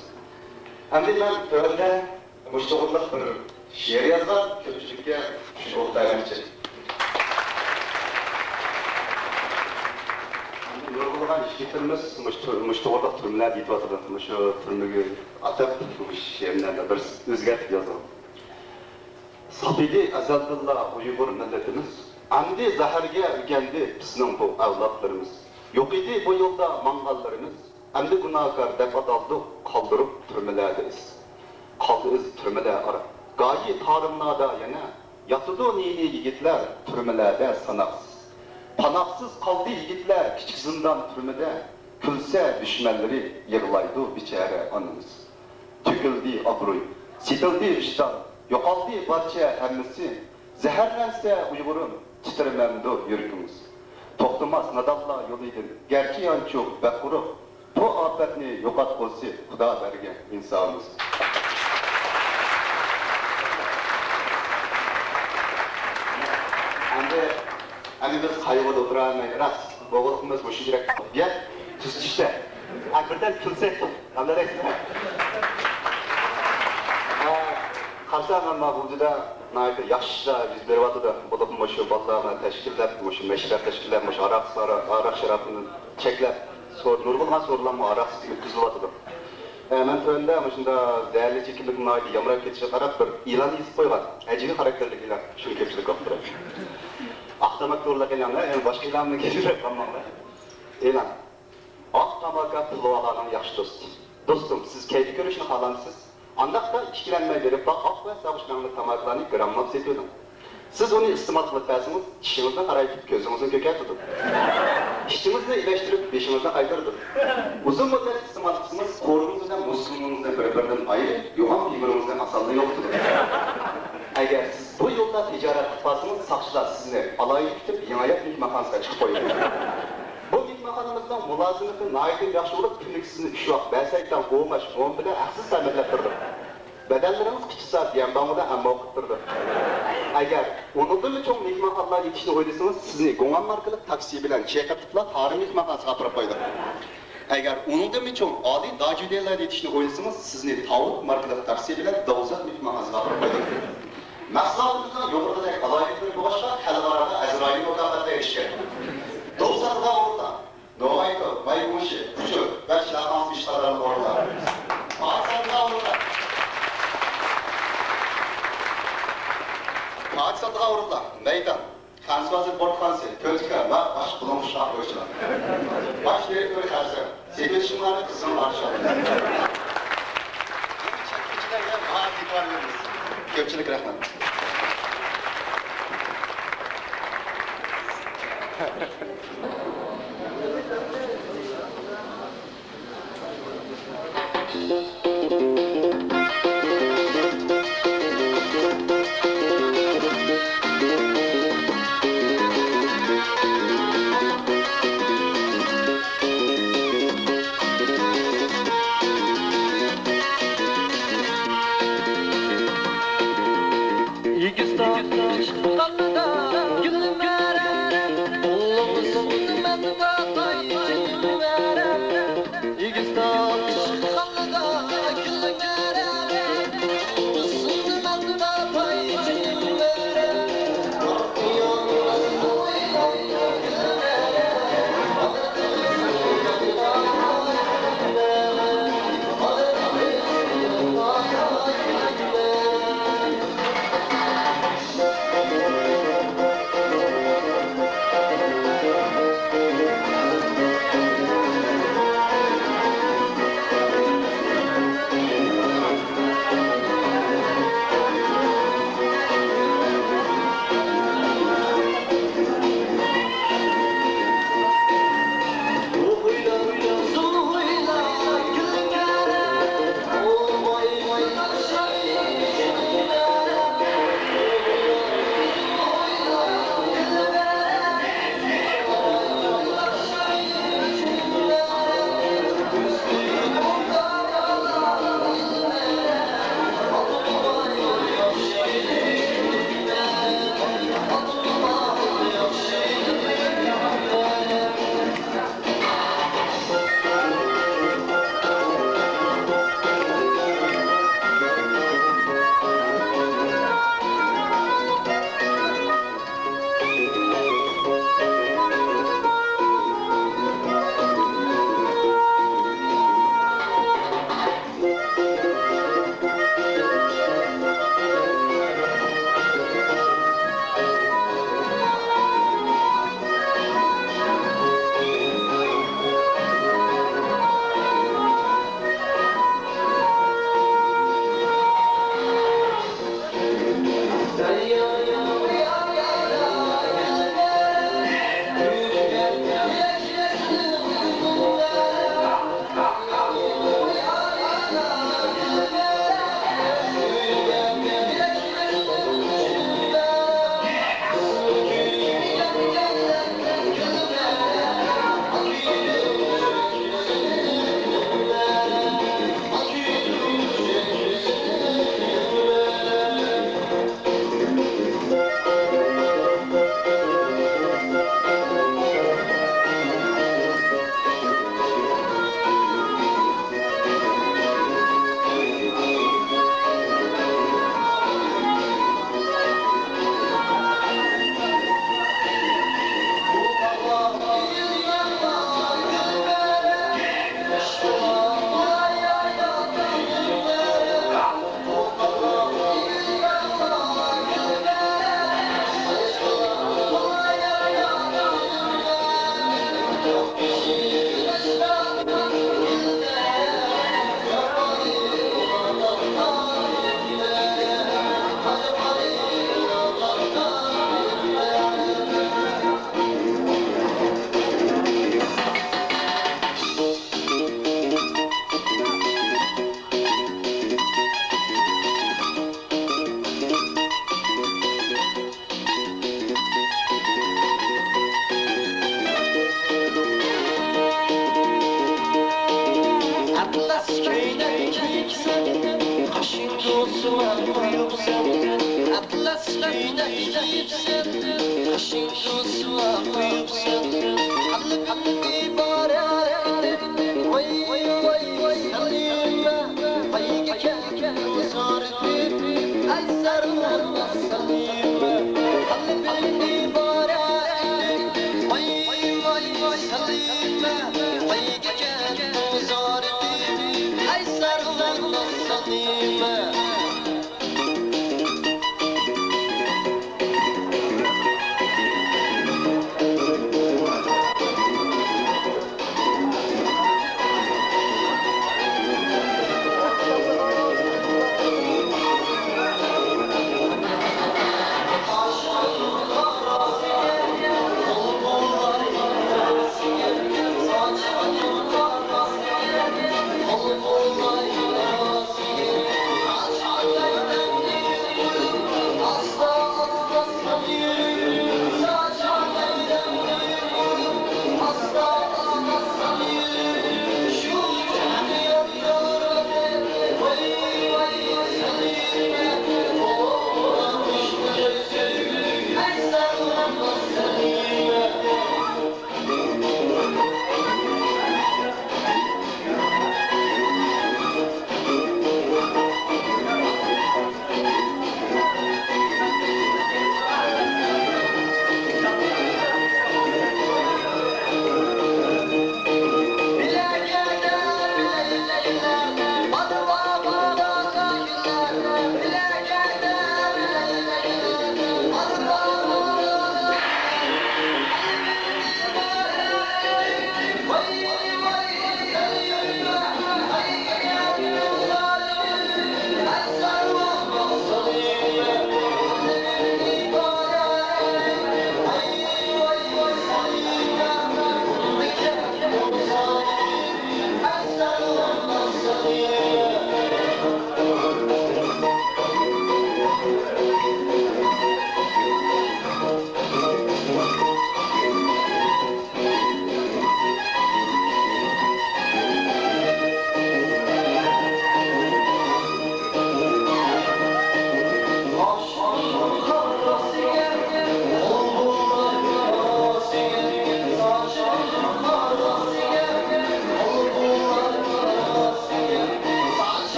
Hem de ben böyle moşişerek bir şiir yazar, kötücükle şu ortaya geçecek. Nurg'ulg'an yigitlarimiz mushto'g'irda turmlar yetyapti. Shu turmaga atab she'rlarni bir o'zgartib yozdim. Sabili azaldilla Uyg'ur millatimiz, endi zaharga o'rgandi bizning bu avlodlarimiz. Yo'q edi bu yo'lda mangallarimiz, endi gunohkor deb ataldi qoldirib turmalarda iz. Qoldi iz turmalar ara. Goyi tarimlarda yana yotidi neyli yigitlar turmalarda sanaqsiz. Panaksız kaldı yigitler küçük zindan türmede, külse düşmanları yığılaydı biçare anımız. Tüküldü abruy, sitildi vicdan, yokaldı parça hemmisi, zehirlense Uygur'un titrememdi yürkümüz. Toxtumaz nadalla yoluydu, gerçi yançuk ve kuru, bu afetini yokat olsa Xuda bergen insanımız. Hani biz hayvada oturamayız, rast, boğulukımız bu şişirek diye, tüs işte. Birden külsek, anlar eksene. Karşılar ben mağulcuda, naide yaşla yüz berbatı da, boğulukun şu ballarına teşkiller, meşref teşkiller, arak şarapını çekler, nurgulgan sorulanma arak yüzü batıdır. Ben tövende şunda değerli çekimlik naide yamrak geçişe karab bir ilan izip koygan, ecini karakterlik ilan, şunu köpçülük kaptırır. Aktamak zorunda gelenler, yani başka ilanını geliyor tamamlar. İlan. Aktamaka pılvağanın yaş dostu. Dostum, siz keyfi görüşünü halamsız. Andakta işkilenmeyi verip, ak ve savuşkanlık tamaklarını grammat setiyordum. Siz onu istimat kılıptasınız, işinizden arayıp gözünüzün köker tutun. İşinizi iyileştirip beşinizden kaydırdır. Uzun müddet istimatçısınız, korunuzdan, musluluğunuzdan beraberden ayrı, yoğun figürünüzden asallığı yoktur. Eğer siz bu yolda ticaret tutmasınız, sakçılar sizinle alayı tutup yanayat mihmakanızda çıkıp koyun. Bu mihmakanımızdan mülazımlıkın naidin yaxşı olup günlük sizin işi vaqt belsaytdan qoğmaş, onun bile haksız təmirlettirdi. Bedellerimiz küçük saat diyen bağımda amma okutturdu. Eğer onundan çok mihmakanlar yetişini oylasanız, sizni Gongan markalı taksi bilen çeykatıpla tarih mihmakanısı kapırıp koydu. Eğer onundan çok adi dacüdeler yetişini oylasanız, sizni tavuk markalı taksi bilen davuzat mihmakanısı kapırıp koydu. Mahsulatımızda yukarıdaki alaylıkları başka, helvarada Ezrail'in ortaklarına erişken. Dostlarında orada, Noayto, Maymuşi, Kuşu ve Şahans işlerinin orada. Ağaçlarında orada. Ağaçlarında orada, meydan, Kansvazir Bortfansi, Költüker ve baş bulunmuş şahkoşlar. Baş direktörü Kerse, Sevişimleri kızın arşağı. Çekicilerle daha dikkat veririz. Köpçülük rahmet. Yigistan, Kanada, Gülmeren, Oğlumuzun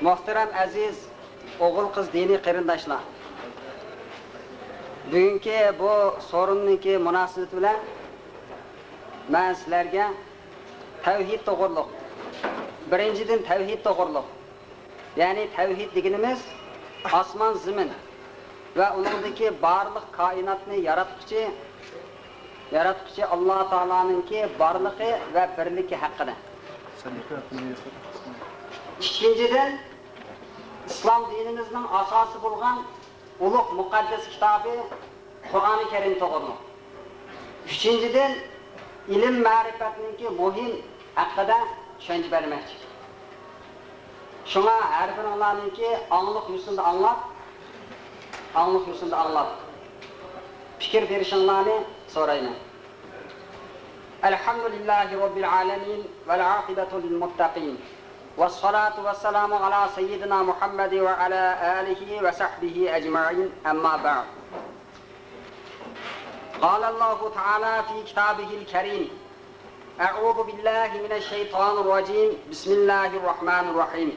Muhterem aziz o'g'il qiz diniy qarindoshlar. Bugungi bu so'rinniki munosabat bilan men sizlarga tavhid to'g'riliq. Birinchidan tavhid to'g'riliq. Ya'ni tavhid deganimiz osmon, zamin va uningdagi barliq koinotni yaratquchi Alloh taoloninki borligi va birligi haqida. İkinciden, İslam dinimizin asası bulgan ulug' muqaddas kitobi Qur'oni Karim to'g'riliq. Üçüncüden, ilim ma'rifatninki muhim haqida tushuncha bermoqchi. Shunga har biringlarninki angliq yusunda anglab, fikr berishinglarni so'rayman. Elhamdülillahi Rabbil alamin vel aqibatu lil muttaqin. والصلاة والسلام على سيدنا محمد وعلى آله وصحبه أجمعين أما بعد قال الله تعالى في كتابه الكريم أعوذ بالله من الشيطان الرجيم بسم الله الرحمن الرحيم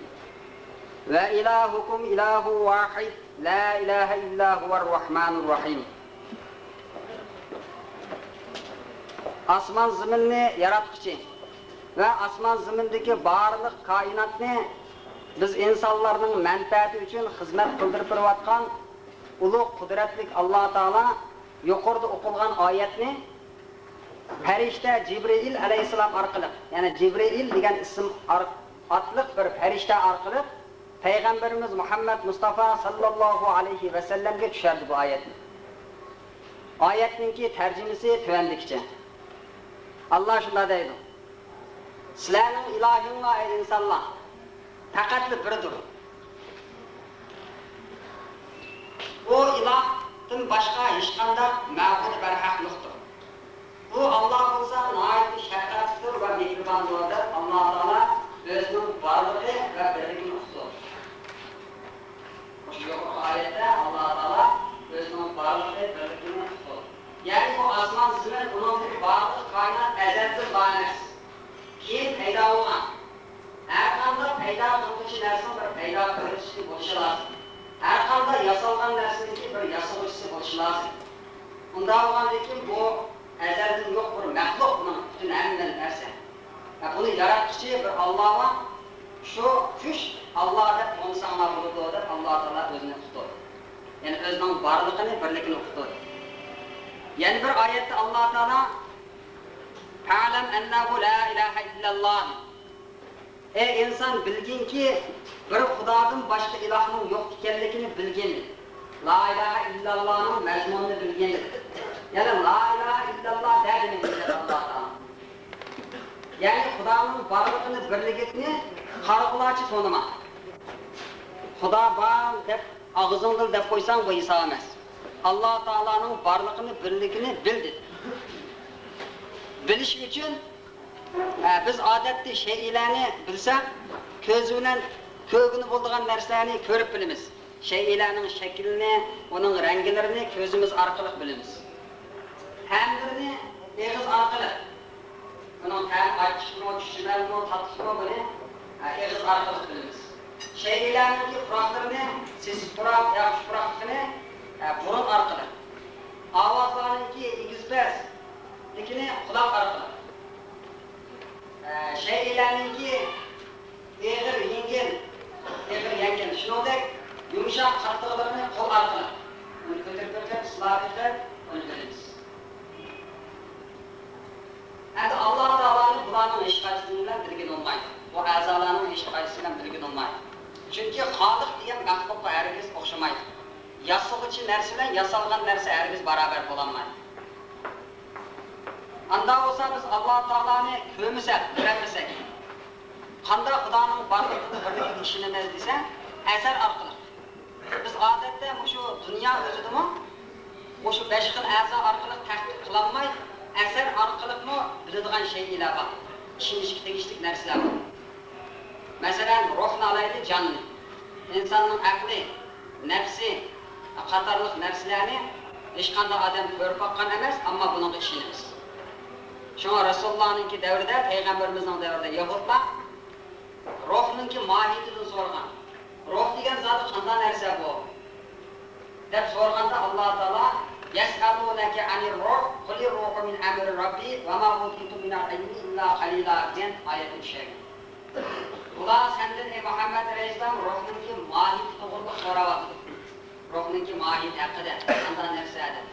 وإلهكم إله واحد لا إله إلا هو الرحمن الرحيم Asman zimini yaratquchi ve asman zimindeki barliq kainatni biz insonlarning manfaati uchun xizmat qildirib turayotgan ulug' qudratlik Alloh taolo yuqorida o'qilgan oyatni farishta Jibril alayhissalom orqali, ya'ni Jibril degan ism atliq bir farishta orqali Peygamberimiz Muhammed Mustafa sallallahu aleyhi ve sellem'ge düşerdi bu ayetni. Ayetninki tercümesi tövendikçe. Allah şunda deydi. Sizlerning ilahinglar ey insanlar, faqatli biridir. O ilahdan başka hiç qanday ma'bud barhaq yo'qdir. Bu Allah bo'lsa nihoyatda shafqatlidir va mehribondir. Alloh taolo o'zining borligi va birligini uqtirdi. Şu ayette Allah Teala özünün varlığı ve birliğini tutur. Yani bu asman zimin onun varlık kaynat ezeldir banes. Kim peyda olan? Her kanda peyda kılmışı dersin bir peyda kılmışı buluşu lazım. Her kanda yasalgan dersin ki bir yasalmışı buluşu lazım. Bunda olan ki bu ezeldir yok bir mehluk bunun bütün eminden derse. Bunu yaratıcı bir Allah'a şu kuş Allah'a hep onu sana bulduğudur, Allah Teala özüne tutur. Yani özünün varlığını, birlikini tutur. Yani bir ayette Allah Teala "Fa'lem ennehu la ilahe illallah." Ey insan bilgin ki bir Xudodan başka ilahının yok ekanligini bilgin. La ilahe illallah'ın mezmununu bilgin. Yani la ilahe illallah derdini bilgin Allah Teala. Yani Xudoning varlığını, birligini xalqlarcha tonima. Xudo bor deb og'zingdan deb qo'ysang bu iso emas. Alloh taolaning borligini, birligini bil dedi. Bilish uchun biz odatda shaylarni bilsak, ko'z bilan ko'gini bo'ladigan narsalarni ko'rib bilamiz. Shaylarning shaklini, uning ranglarini ko'zimiz orqali bilamiz. Ta'mirini og'iz orqali. Bunun ta'm achishmi, tushishmi, tatishmi buni og'iz orqali bilamiz. Shaylarning quloqlarini, siz quloq, yaxshi quloqni burun orqali. Ovozlarniki egizbas, lekini quloq orqali. Shaylarniki eg'ir yengil, shuningdek yumshoq qattiqlarini qo'l orqali. Uni ko'tarib silablar, uni bilamiz. Endi Allah Teala'nın bularning hech qaysisi bilan bilgin olmaydi. Bu a'zolarning hech qaysisi bilan bilgin olmaydi. Chunki Xoliq degan maxluqqa hargiz o'xshamaydi. Yasalg'uchi narsa bilan yasalgan narsa hargiz barobar bo'lolmaydi. Anda bo'lsa biz Alloh taoloni ko'rmasak, bilmasak, qanday Xudoning borligini birligiga ishonamiz desa, asar orqali. Biz odatda shu dunyo o'zidimi, shu 5 xil a'zo orqali tadqiq qilinmay, asar orqali biladigan shaylar bor. Ishonishga tegishli narsalar bor. Masalan, ruhni alayli jonni. İnsanning aqli, nafsi qatorliq narsalarni hech qanday odam ko'rib boqqan emas, ammo bunga ishonamiz. Shunga Rasulullohning davrida, payg'ambarimizning davrida Yahudlar ruhning mohiyatidan so'ragan. Ruh degan zot qanday narsa bu? deb so'raganda Alloh taolo "Yas'alunaka 'anir ruh, qulir ruhu min amri robbi va ma utitu min al-ilmi illa qalila" degan oyat tushgan. Ular senden ey Muhammed Aleyhisselam ruhninki mahiyeti to'g'rida so'rayapti. Ruhninki mahiyeti haqida qanday narsadir.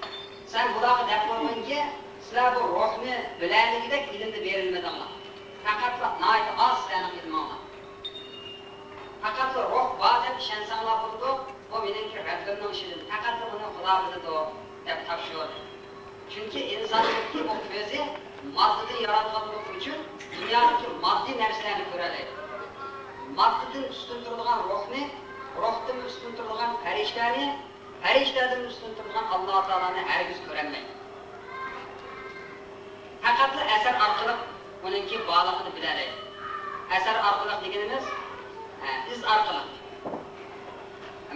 Sen bularga deb qo'ymanki, sizlar bu ruhni bilanligidek ilmni berilmadinglar. Faqat nayt az sizlarning ilminglar. Faqat ruh bor deb ishonsanglar bo'ldi, bu meningki Rabbimning ishidir. Faqat buni Xudo biladi deb topshirdi. Chunki insonning bu ko'zi moddadan yaratganligi uchun dunyodagi moddiy narsalarni ko'radi. Maddetin üstün turulgan ruhni, ruhdan üstün turulgan farishtalarni, farishtalardan üstün turulgan Alloh taoloni hargiz ko'rolmaydi. Faqat asar orqali uningki borlig'ini biladi. Asar orqali deganimiz iz orqali.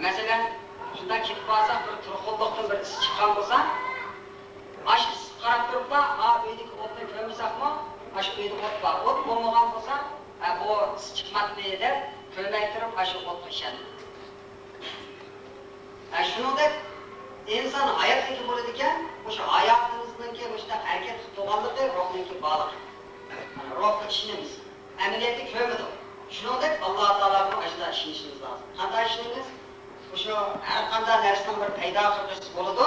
Masalan, shunda ketib qolsa, bir turqulliqdan bir is chiqqan bo'lsa, ash qarab turib, uydagi o'tni ko'rmasakmi, ash uyda o't bor. O't bo'lmagan bo'lsa, bu chiqmadi deb ko'rmaytirib aşı o't pishadi. Shuningdek inson hayotdagi bo'ladi ekan, o'sha hayotimizninki o'sha harakat qilganligi ruhninki bog'liq. Ruhga ishonamiz. Amaliyotda ko'rmadi. Shuningdek Alloh taologa ajda ishonishimiz lozim. Qanday ishonamiz? O'sha har qanday narsaning bir paydo qilish bo'ladi.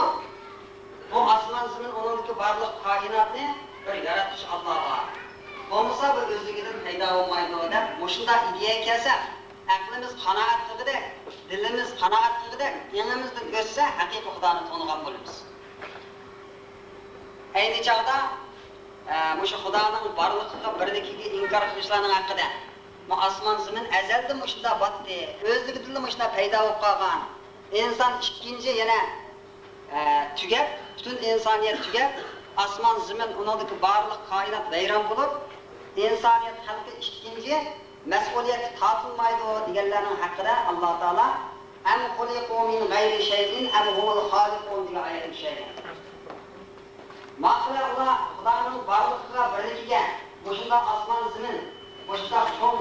Bu osmon zamin uningki barliq koinotni bir yaratish Alloh bor. Bu bo'lmasa bu o'zligidan paydo bo'lmaydi deb mushunda ideya kelsa, aqlimiz qanoat qilgida, dilimiz qanoat qilgida, yengimizdan o'tsa haqiqiy Xudoni tonigan bo'lamiz. Ayni chog'da mushu Xudoning borligiga birligiga inkor qilishlarning haqida bu osmon zamin azalda mushunda botdi, o'zligidan mushunda paydo bo'lib qolgan. İnsan ikkinchi yana tugab, butun insoniyat tugab, osmon zamin uningdagi barliq koinot vayron bo'lib, insoniyat xalqi ikkinchi mas'uliyat tortilmaydi deganlarning haqida Alloh taolo am xuliqu min g'ayri shay'in am huval xoliqun degan oyat tushadi. Maqsad ular Xudoning barliqqa birligiga, mushunda osmon zamin, mushunda cho'ng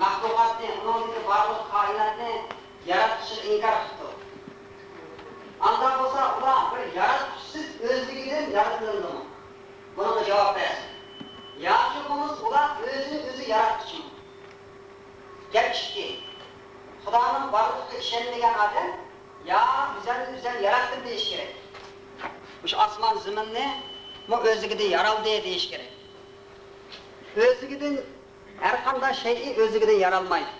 maxluqotni, uningdagi barliq koinotni yaratishni inkor qildi. Anda bo'lsa ular bir yaratuvchisiz o'zligidan yaratildi. Bunga javob bersin. Yaxshi bo'lsa ular o'zi yaratuvchi. Gap ishki. Xudoning borligiga ishonmagan odam ya o'zini yaratdi deyish kerak. O'sha osmon zaminni bu o'zligidan yaraldi deyish kerak. O'zligidan har qanday shay o'zligidan yaralmaydi.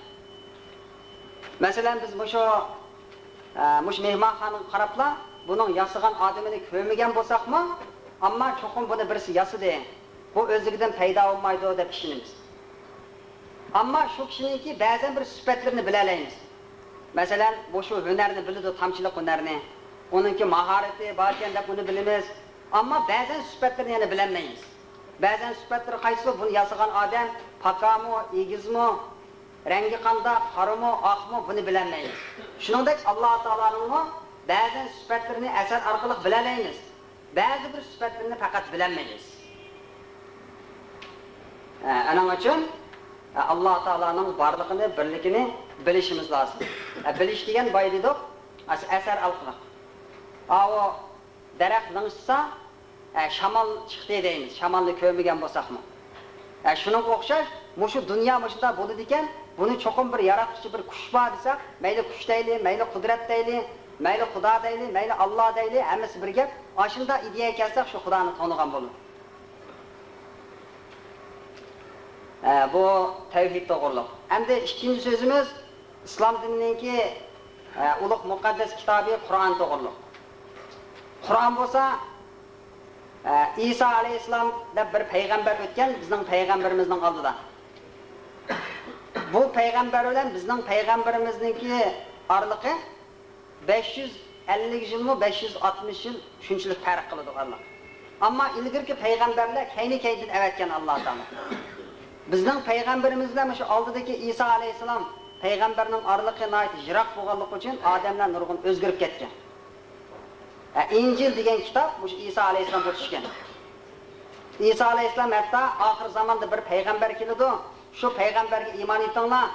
Masalan biz mush mehmonxonaga qarabla, buning yasagan odamini ko'rmagan bo'lsaqmi, ammo cho'qim buni birisi yasidi. Bu o'zligidan paydo bo'lmaydi deb ishonamiz. Ammo shu kishiniki ba'zan bir sifatlarini bilalaymiz. Masalan, bu shu hunarni biladi, tamchilik hunarni. Onunki maharati bor ekan deb uni bilamiz. Ammo ba'zan sifatlarini yana bilmaymiz. Ba'zan sifatlari qaysi buni yasagan odam pakami, egizmi, rangi qanday, qorimi, oqmi buni bilmaymiz. Shuningdek Alloh taoloning ba'zan sifatlarini asar orqali bilalaymiz. Ba'zi bir sifatlarini faqat bilmaymiz. Aning uchun Alloh taoloning borligini, birligini bilishimiz lozim. Bilish degan boy dedik, asar orqali. Avo daraxt lang'ishsa, shamol chiqdi deymiz. Shamolni ko'rmagan bo'lsaqmi. Shunga o'xshash, mushu dunyo mushunda bo'ladi ekan, buni cho'qim bir yaratuvchi bir kuch bor desak, mayli kuch deyli, mayli qudrat deyli, mayli Xudo deyli, mayli Alloh deyli, hammasi bir gap. Ashunda ideya kelsak, shu Xudoni tonigan bo'ladi. Bu tavhid to'g'riliq. Endi ikkinchi so'zimiz islom dinininki ulug' muqaddas kitobi Qur'on to'g'riliq. Qur'on bo'lsa İsa alayhissalom deb bir payg'ambar o'tgan bizning payg'ambarimizning oldida. Bu payg'ambar bilan bizning payg'ambarimizningki oraliqi 550 yilmi 560 yil shunchalik farq qiladi Alloh. Ammo ilgirki payg'ambarlar kayni-kaynidan avatgan Alloh taolo. Bizning payg'ambarimiz bilan shu oldidagi İsa alayhissalom payg'ambarning oraliqi nihoyat yiroq bo'lganligi uchun odamlar nurg'un o'zgarib ketgan. İncil degan kitob mush İsa alayhissalom o'tishgan. İsa alayhissalom hatto oxir zamonda bir payg'ambar keladi. Shu payg'ambarga iymon etinglar.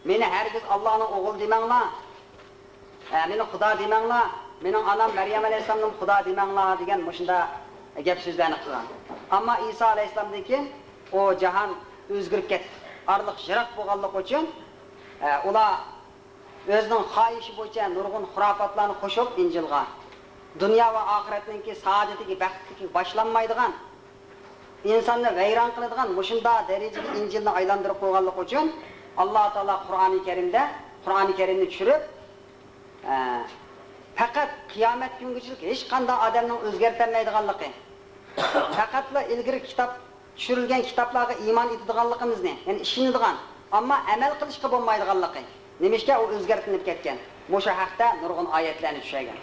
Meni hargiz Allohning o'g'li demanglar. Meni Xudo demanglar. Mening onam Maryam alayhissalomning Xudo demanglar degan mushunda gap so'zlarni qilgan. Ammo İsa alayhissalomdan keyin o jahon o'zgarib ketdi. Orliq yiroq bo'lganligi uchun ular o'zining xohishi bo'yicha nurg'un xurofotlarni qo'shib Injilga dunyo va oxiratningki saodatiga, baxtiga boshlanmaydigan, insonni vayron qiladigan mushunda darajaga Injilni aylantirib qo'yganligi uchun Alloh taolo Qur'oni Karimni tushirib, faqat qiyomat kungacha hech qanday odamning o'zgartirmaydiganligi, faqatla ilgari kitob tushirilgan kitoblarga iymon etadiganligimizni, ya'ni ishonadigan, ammo amal qilishga bo'lmaydiganligi, nimishga u o'zgartirib ketgan. Mushu haqda nurg'un oyatlarni tushagan.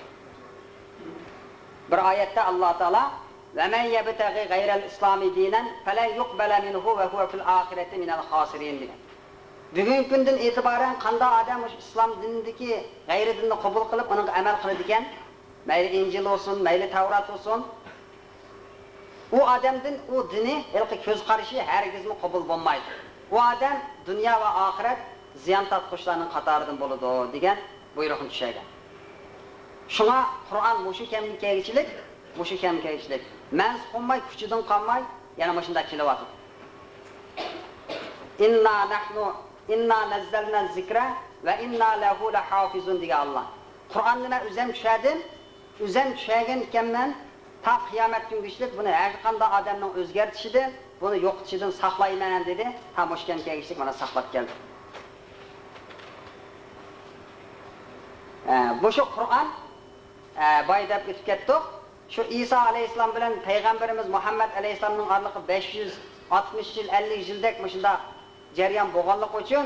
Bir oyatda Alloh taolo "Va men yabtaghi g'ayral islomi dinan falan yuqbala minhu va huwa fil oxirati minal xosirin" degan. Bugungi kundan e'tiboran qanday odam o'sha islom dinidagi g'ayri dinni qabul qilib, uning amal qiladi ekan, mayli Injil olsun, mayli Tavrat olsun, u odamdan u dini ilqi ko'z qarashi hargizmi qabul bo'lmaydi. U odam dunyo va oxirat ziyon tortqushlarning qatoridan bo'ladi degan buyruqni tushagan. Shunga Qur'on mushu kamlikchilik, mens qolmay, kuchidan qolmay, yana shunda kelyapti. Inna nazzalna zikra va inna lahu lahafizun degan Alloh. Qur'on nima o'zim tushagan ekanman, ta qiyomat kungacha buni har qanday odamning o'zgartishida bunu yo'qotishdan saqlayman dedi. Ham o'shgan kelishlik mana saqlab keldi. Bu shu Qur'on boy deb o'tib ketdik. Shu İsa alayhissalom bilan payg'ambarimiz Muhammad alayhissalomning oraliqi 560 yil, 50 yildek shunda jarayon bo'lganlik uchun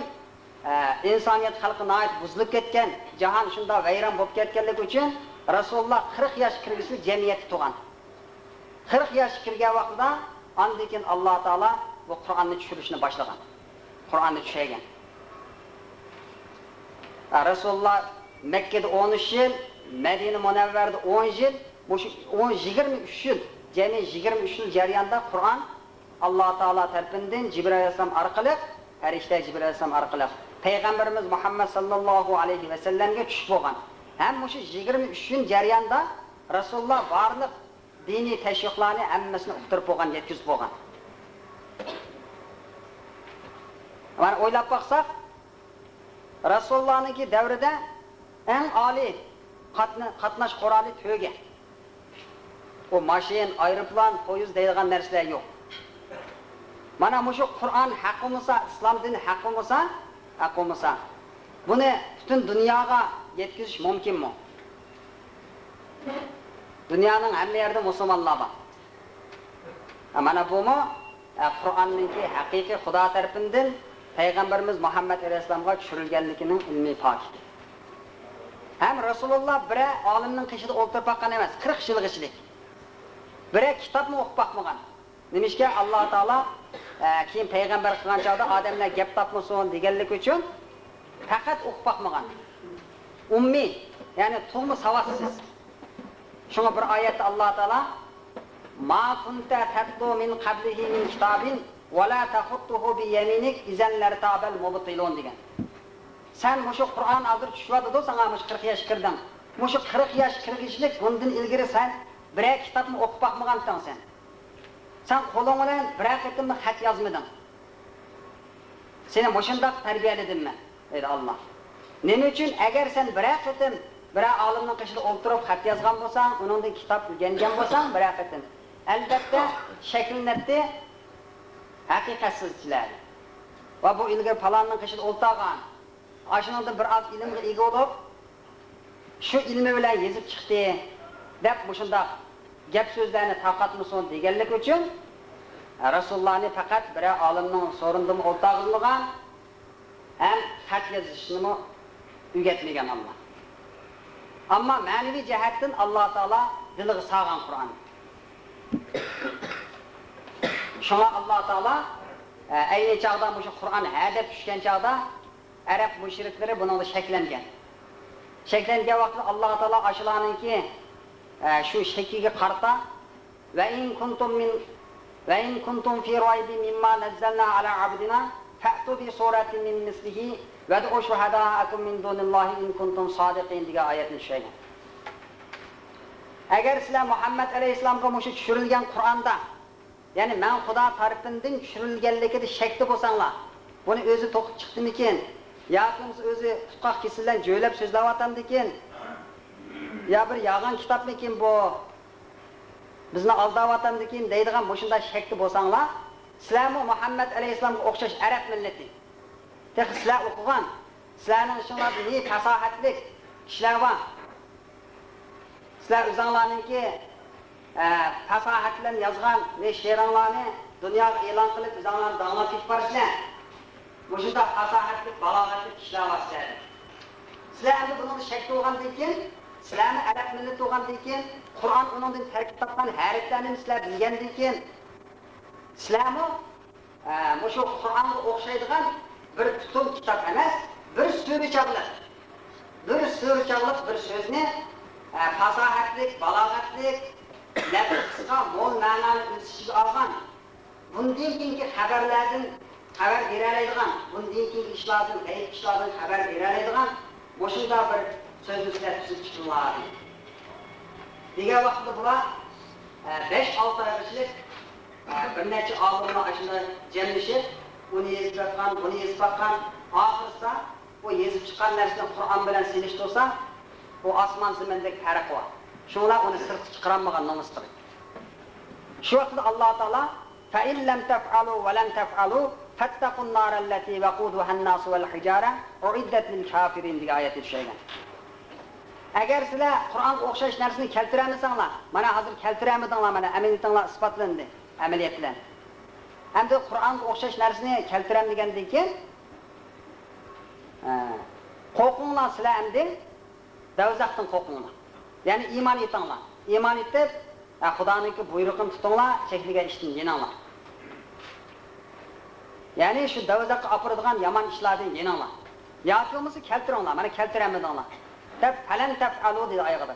insoniyat xalqi nihoyat buzilib ketgan, jahon shunda vayron bo'lib ketganligi uchun Rasululloh 40 yosh kirgisi jamiyatga tug'an. 40 yosh kirgan vaqtida ondan keyin Alloh taolo bu Qur'onni tushirishni boshlagan. Qur'onni tushagan. Rasululloh Mekkada 13 yil, Madina Munavvarada 10 yil, bu 23 yil, jami 23 yil jarayonda Qur'on Alloh taolo tarafidan Jibril alayhisalom orqali, farishta Jibril alayhisalom orqali payg'ambarimiz Muhammad sallallohu alayhi va sallamga tushib bo'lgan. Ham shu 23 yil jarayonda Rasululloh barliq diniy tashviqlarni hammasini uqtirib bo'lgan, yetkazib bo'lgan. Mana o'ylab baqsak, Rasulullohning davrida eng oliy qatnash quroli to'ga. O mashin, aeroplan, poyezd deydigan narsalar yo'q. Mana shu Qur'on haqqi bo'lsa, islom dini haqqi bo'lsa, buni butun dunyoga yetkazish mumkinmi? Dunyoning hamma yerida musulmonlar bor. Mana bumi Qur'onningki haqiqiy Xudo tarafidan payg'ambarimiz Muhammad alayhisalomga tushirilganligining ilmiy fakti. Hem Rasululloh bir olimning qishida o'ltirib baqqan emas, 40 yilgachilik. Bir kitobni o'qib baqmagan. Nimishga Alloh taolo keyin payg'ambar qilgan chog'da odamlar gap topmasin deganlik uchun faqat o'qib baqmagan. Ummiy, ya'ni tug'ma savodsiz. Shunga bir oyatda Alloh taolo ma kunta tatlu min qablihi min kitabin va la taxuttuhu bi yaminik izan lartabal mubtilun degan. Sen şu Qur'on aldır tushvadi sana 40 yosh kirding. Şu 40 yosh kirgishlik bundan ilgari sen bir kitobni o'qib baqmagansan sen. Sen qo'ling bilan bir qitimni xat yozmading. Seni mushundaq tarbiyaladimmi? Dedi Alloh. Nima uchun agar sen bir qitim bir olimning qishida o'ltirib xat yozgan bo'lsang, uningdan kitob o'rgangan bo'lsang, bir qitim albatta shaklinatdi haqiqatsizchilar. Va bu ilgari falonning qishida o'ltirgan Aşınında bir az ilimga ega bo'lib, shu ilmi bilan yezib chiqdi deb mushunda gap so'zlarni taqatmasin deganlik uchun Rasulullohni faqat bir olimning so'rindimi o'rtog'ilgan ham xat yozishni o'rgatmagan Alloh. Ammo ma'naviy jihatdan Alloh taolo diliga sog'an Qur'on. Shunga Alloh taolo ayni chaqda shu Qur'on hadab tushgan chaqda Arab müşrikleri bununla şeklengen. Şeklengen vakti Allah Teala aşılanınki şu şekilde karta ve in kuntum fi raybi mimma nazzalna ala abdina fa'tu bi suratin min mislihi ve du'u şuhada'akum min dunillahi in kuntum sadiqin diye ayetin şeyi. Eğer sizler Muhammed Aleyhisselam'a muşu düşürülgen Kur'an'da yani men Xudo tarafından düşürülgenlikide şekli bolsanglar bunu özü to'qib chiqdimikin Yakınız özü tutqaq kesilden joylab so'zlayaptam ekan. Ya bir yağan kitapmikin bu? Bizni aldayaptam ekan deydigan mushunda shakli bo'lsanglar, sizlar Muhammad alayhisalomga o'xshash arab millati. Texi sizlar o'qigan, sizlarning shunday ne fasohatlik kishilar bor. Sizlar o'zinglarningki fasohat bilan yozgan ne she'ringlarni dunyoga e'lon qilib o'zinglarni davlat etib borsizlar. Mushunda fasohatli, balog'atli kishilar bor sizlar. Sizlar endi buni shakli bo'lgandan keyin, sizlarni arab millati bo'lgandan keyin, Qur'on uningdan tarkib topgan harflarni sizlar bilgandan keyin, sizlarmi shu Qur'onga o'xshaydigan bir butun kitob emas, bir so'richaqliq. Bir so'richaqliq bir so'zni fasohatli, balog'atli, lafz qisqa, mo'l ma'noni o'z ichiga olgan. Bundan keyingi xabarlardan xabar beradigan, bundan keyingi ishlardan, g'ayb ishlardan xabar beradigan o'shunda bir so'zni sizlar tuzib chiqiladi. Degan vaqtda bular 5-6 oygachilik bir necha olimlar shunda jamlashib, uni yezib chiqqan, buni yezib chiqqan, oxirida bu yezib chiqqan narsani Qur'on bilan selishtirsa, bu osmon zamindagi farq bor. Shular uni sirtga chiqarmagan nomusdir. Shu vaqtda Alloh taolo فَاِنْ لَمْ تَفْعَلُوا وَلَمْ تَفْعَلُوا فَاتَّقُوا النَّارَ الَّتِي وَقُودُهَا النَّاسُ وَالْحِجَارَةُ اُعِدَّتْ لِلْكَافِرِينَ degan oyat kelgan. Agar sizlar Qur'onga o'xshash narsani keltiramisanglar, mana hozir keltiramidinglar, mana amaliyatinglar isbotlandi, amaliyat bilan. Endi Qur'onga o'xshash narsani keltiram degandan keyin qo'rqinglar sizlar endi do'zaxdan qo'rqinglar. Ya'ni iymon etinglar. Iymon etib, Xudoning buyrug'ini tutinglar, cheklagan ishdan yeninglar. Ya'ni shu do'zaxga opiradigan yomon ishlardan yeninglar. Yoki bo'lmasa keltiringlar, mana keltiramidinglar. Deb falan taf'alu dedi oyog'ida.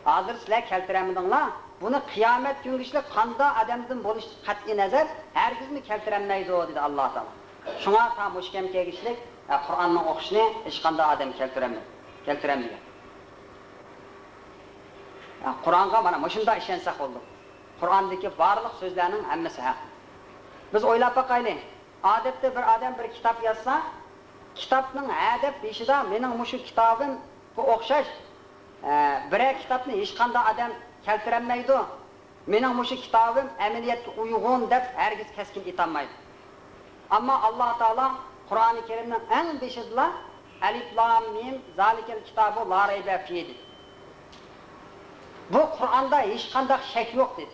Hozir sizlar keltiramidinglar, buni qiyomat kungacha qanday odamdan bo'lish qat'iy nazar hargizmi keltirammaydi dedi Alloh taolo. Shunga ta mushkam kelishlik Qur'onni o'qishni hech qanday odam keltirammaydi. Qur'onga mana shunday ishonsak bo'ldi. Qur'ondagi barliq so'zlarning hammasi haq. Biz o'ylab boqaylik. Odatda bir odam bir kitob yozsa, kitobning adab beshida mening mushu kitobim bu o'xshash bir kitobni hech qanday odam keltirammaydi. Mening mushu kitobim amaliyatga uyg'un deb hargiz keskin aytolmaydi. Ammo Alloh taolo Qur'oni Karimning eng beshida Alif Lam Mim zalikal kitobu la rayba fihi. Bu Qur'onda hech qanday shak yo'q dedi.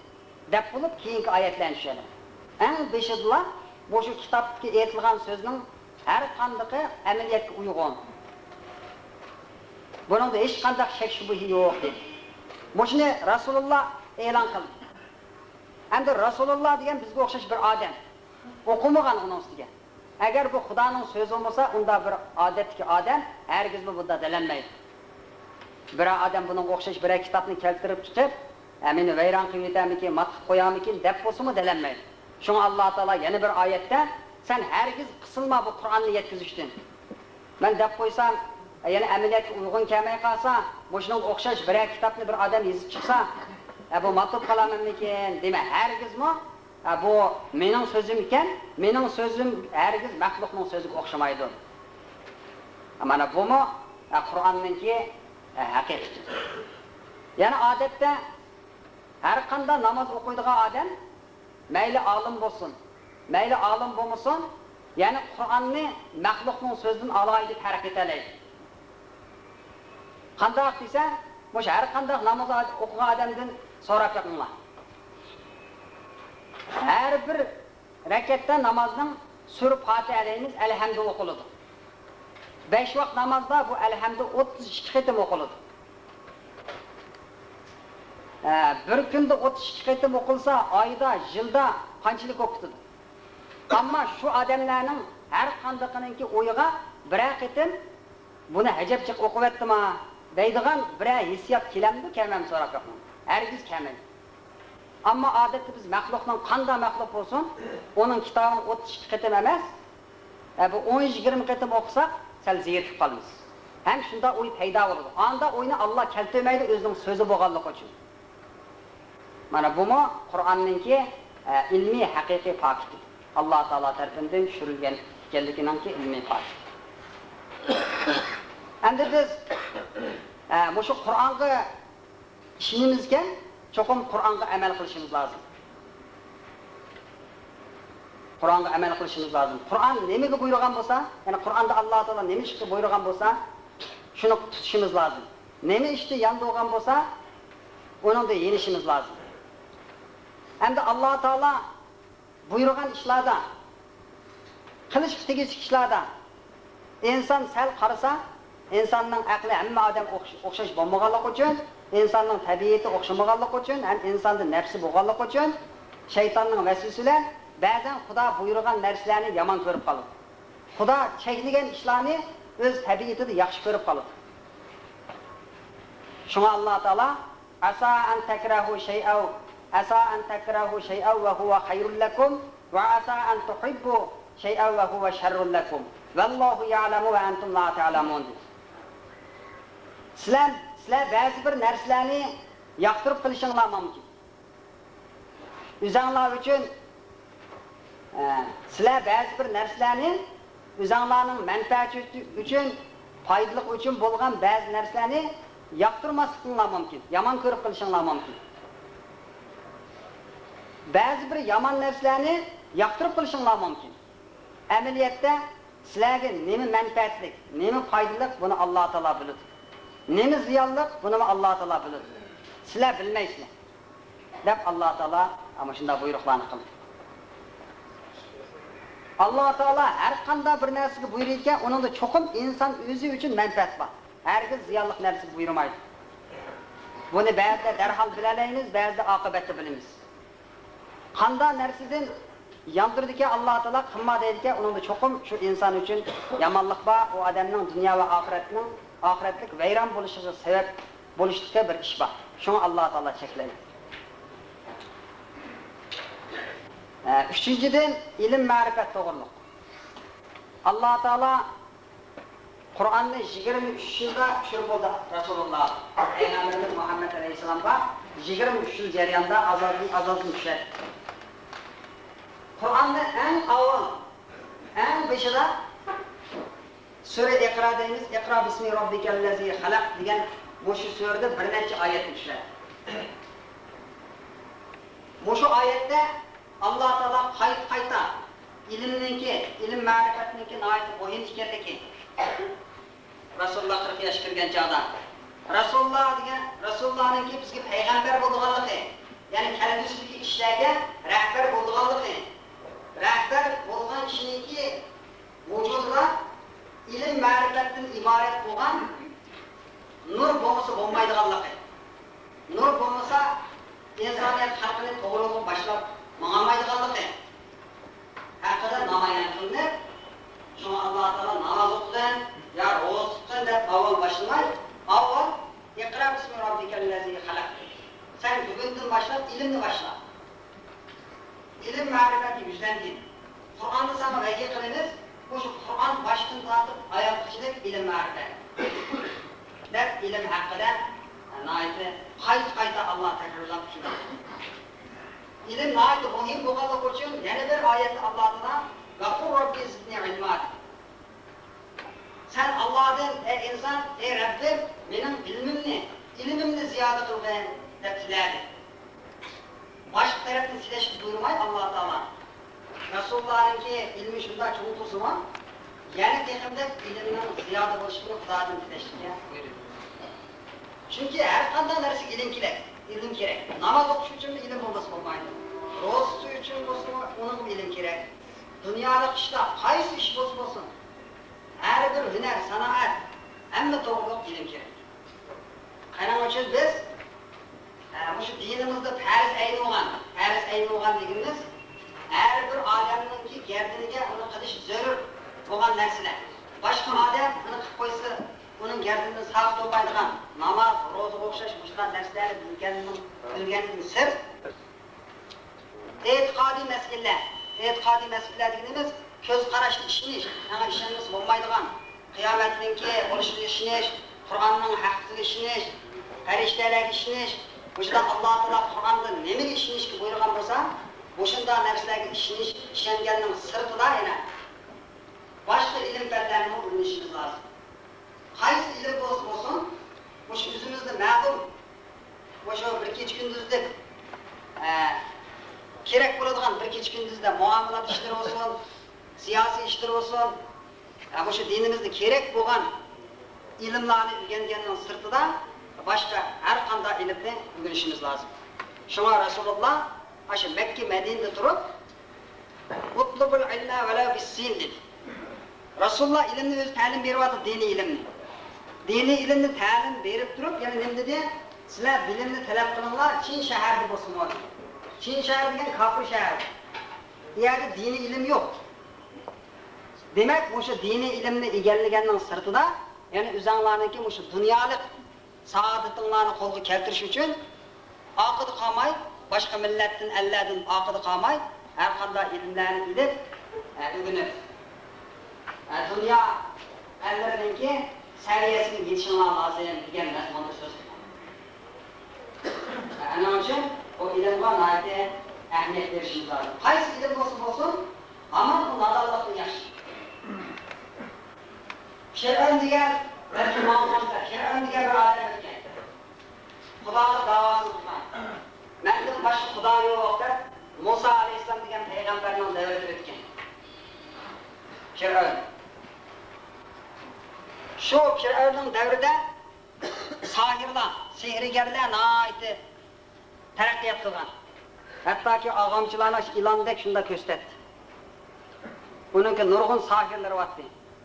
Deb bo'lib keyingi oyatlarni tushadi. Eng beshida bu shu kitobga aytilgan so'zning har qanday amaliyatga uyg'un. Buningda hech qanday shak shubhi yo'q dedi. Buni Rasululloh e'lon qildi. Endi Rasululloh degan bizga o'xshash bir odam. O'qimagan uning ustiga. Agar bu Xudoning so'zi bo'lsa, unda bir odatdagi odam hargiz bunda dalanmaydi. Bir odam buningga o'xshash bir kitobni keltirib chiqib, meni vayron qilib yetamiki, mat qilib qo'yamikin deb bo'lsa-mu dalanmaydi. Shunga Alloh taolo yana bir oyatda sen hargiz qisilma bu Qur'onni yetkazishdan. Men deb qo'ysam, yana amaliyatga uyg'un kelmay qolsa, bo'shning o'xshash bir kitobni bir odam yozib chiqsa, bu matub qalamanmikin dema, hargizmi bu mening so'zim ekan, mening so'zim hargiz maxluqning so'ziga o'xshamaydi. Mana bumi Qur'onningki haqiqati. Yana odatda har qanday namoz o'qiydigan odam mayli olim bo'lsin, mayli olim bo'lmasin, ya'ni Qur'onni maxluqning so'zidan alohida farq etadi. Qanday desa, o'sha har qanday namoz o'qigan odamdan so'rab qo'yinglar. Har bir rakatda namozning sura Fatiha deymiz, alhamdulillah o'qiladi. 5 vaqt namozda bu alhamdulillah 32 qitim o'qiladi. Bir kunda 32 qitim o'qilsa, oyda, yilda qanchalik o'qitadi? Ammo shu odamlarning har qandayqininki o'yiga bir qitim buni hajabchiq o'qivyaptimi deydigan bir hissiyat kelamdi, kelmam so'rab qo'yaman. Hargiz kelmaydi. Ammo odatda biz maxluqning qanday maxluq bo'lsin, uning kitobini 32 qitim emas, bu 10-20 qitim o'qisak, sal ziyirtib qolamiz. Ham shunda o'y paydo bo'ladi. Anda o'yni Alloh keltirmaydi o'zining so'zi bo'lganligi uchun. Mana bu mu Qur'onningki ilmiy haqiqiy pokiti. Alloh taolo tomonidan tushirilgan ekanliginingki ilmiy pokit. Endi biz shu Qur'onga ishimizga cho'qim Qur'onga amal qilishimiz lozim. Qur'onga amal qilishimiz lozim. Qur'on nimaga buyurgan bo'lsa, ya'ni Qur'onda Alloh taolo nima ishga buyurgan bo'lsa, shuni tutishimiz lozim. Nima ishda yandolgan bo'lsa, uningda yenishimiz lozim. Endi Alloh taolo buyurgan ishlarda, qilish tegishli ishlarda inson sal qarasa, insonning aqli hamma odam o'xshash bo'lmaganligi uchun, insonning tabiati o'xshamaganligi uchun, ham insonning nafsi bo'lganligi uchun shaytonning vasvasilar ba'zan Xudo buyurgan narsalarni yomon ko'rib qoladi. Xudo cheklagan ishlarni o'z tabiatida yaxshi ko'rib qoladi. Shunga Alloh taolo asa an takrahu shay'aw asa an takrahu shay'aw wa huwa khayrun lakum wa asa an tuhibbu shay'aw wa huwa sharrun lakum vallohu ya'lamu wa antum la ta'lamun. Sizlar ba'zi bir narsalarni yoqtirib qilishinglar mumkin. O'zinglar uchun sizlar ba'zi bir narsalarni o'zinglarning manfaati uchun, foydali uchun bo'lgan ba'zi narsalarni yoqtirmaslikinglar mumkin, yomon ko'rib qilishinglar mumkin. Ba'zi bir yomon narsalarni yoqtirib qilishinglar mumkin. Amaliyotda sizlarga nima manfaatlik, nima foydali buni Alloh taolo biladi. Nima ziyonli buni Alloh taolo biladi. Sizlar bilmaysizlar. Deb Alloh taolo ana shunday buyruqlarni qildi. Alloh taolo har qanday bir narsaga buyurgan, uningda cho'qim inson o'zi uchun manfaat bor. Hargiz ziyonli narsa buyurmaydi. Buni ba'zida darhol bilalaymiz, ba'zida oqibatda bilamiz. Qanday narsadan yondirdiki Alloh taolo qilma deydigan, uningda cho'qim shu inson uchun yomonlik bor, u odamning dunyo va oxiratlik vayron bo'lishiga sabab bo'lishlikka bir ish bor. Shuni Alloh taolo cheklaydi. Üçüncüden ilim ma'rifat to'g'riliq. Alloh taolo Qur'onni 23 yilda tushirib bo'ldi Rasululloh Peygamberimiz Muhammad alayhisalomga 23 yil jarayonda azozini tushirdi. Qur'onni eng avval, eng beshida sura Iqro deymiz. Iqro bismi robbikallazi xalaq degan bu shu surada bir necha oyat tushirdi. Bu shu oyatda Allah Teala qayta ilim ma'rifatniki nihoyat muhim ekanligi. Rasululloh 40 yoshga kirgan chog'da Rasulullahninki bizga payg'ambar bo'lganligi, ya'ni kelgusidagi ishlarga rahbar bo'lganligi, rahbar bo'lgan kishiniki vujudida ilim ma'rifatdan iborat bo'lgan nur bo'lmasa bo'lmaydiganligi. Nur bo'lmasa insoniyat xalqini to'g'ri yo'lga boshlab mağamaydıqanlıqı haqida namoyon qilinib, shuni Alloh taolo namoz o'qigan, ya ro'z tutgan deb avval boshlamay, avval Iqro bismi robbikallazi xalaq. Sen bugundan boshlab ilmni boshla. Ilim ma'rifatni yuzlandin. Qur'onni sana vahiy qilamiz, bu Qur'on boshdan tortib oyoqgacha ilim ma'rifat. Deb ilim haqida qayta Alloh takrorlab tushirdi. İlim nihayet muhim bo'lganligi uchun yana bir oyatda Alloh taolo "Gafur Robbi zidni ilma." Sen Allohdan ey inson, ey Rabbim, mening ilmimni ziyoda qilgin deb tiladi. Boshqa tarafdan tilash buyurmay Alloh taolo. Rasulullohninki ilmi shunda cho'ng tursin, yana teximda ilmning ziyoda bo'lishini Xudodan tilashga buyurdi. Chunki har qanday narsa ilim kerak. Namoz o'qish uchun ilim bo'lmasa bo'lmaydi. Ro'z tutish uchun bo'lsa, uning ilim kerak. Dunyoda ishda qaysi ish bo'lsin, har bir hunar, sanoat, hamma to'g'ri ilim kerak. Qanaqa uchun biz shu dinimizda farz ayni bo'lgan deganimiz, har bir odamning gardiniga uni qilish zarur bo'lgan narsalar. Boshqa odam uni qilib qo'ysa, uning gardinidan sog' bo'lmaydigan namoz, ro'za o'qish boshqa narsalar bilganning sir. E'tiqodiy masalalar deganimiz ko'z qarashni ishonish, ana ishonmas bo'lmaydigan, qiyomatninki bo'lishini ishonish, Qur'onning haqqiga ishonish, farishtalarga ishonish, o'shanda Alloh taolo Qur'onda nimaga ishonishga buyurgan bo'lsa, o'shanda narsalarga ishonganning sirtida yana boshqa ilm fanlarini o'rganishimiz lozim. Qaysi ilim bo'lsin, o'sha o'zimizda ma'lum, o'sha bir kecha kunduzlik kerak bo'ladigan bir kecha kunduzda muomalat ishlari bo'lsin, siyosiy ishlar bo'lsin, o'sha dinimizda kerak bo'lgan ilmlarni o'rganganning sirtida boshqa har qanday ilmni o'rganishimiz lozim. Shunga Rasululloh o'sha Makka, Madinada turib, "Utlubul ilma va la bis-sin" dedi. Rasululloh ilmni o'zi ta'lim beryapti, diniy ilmni. Diniy ilmni ta'lim berib turib, yana nima dedi? Sizlar bilimni talab qilinglar, Chin shaharda bo'lsin. Chin shahar degan kofir shahar. Bu yerda diniy ilm yo'q. Demak, o'sha diniy ilmni egallaganning sirtida, ya'ni o'zinglarniki o'sha dunyolik saodatinglarni qo'lga keltirish uchun oqida qolmay, boshqa millatdan, allardan oqida qolmay, har qanday ilmlarni bilib, o'rganib, dunyo allarninki saviyasiga yetishinglar lozim degan mazmunda so'z. Ana uchun o ilimga nihoyat ahamiyat berishimiz lozim. Qaysi ilim bo'lsin, hamon u nodonlikni yaxshi. Fir'avn degan bir ma'lumotlar, Fir'avn degan bir odam ekan. Xudoning davosini qilgan. Mendan boshqa xudo yo'q deb Musa alayhisalom degan peygamberinin devrede ötken. Firavun. Şu Firavun'un devrede sahirlar, sihrigerler naiti terakkiyat kılgan. Hatta ki ağamçılarına ilandek şunda köstetdi. Bununki nurgun sahirleri vattı.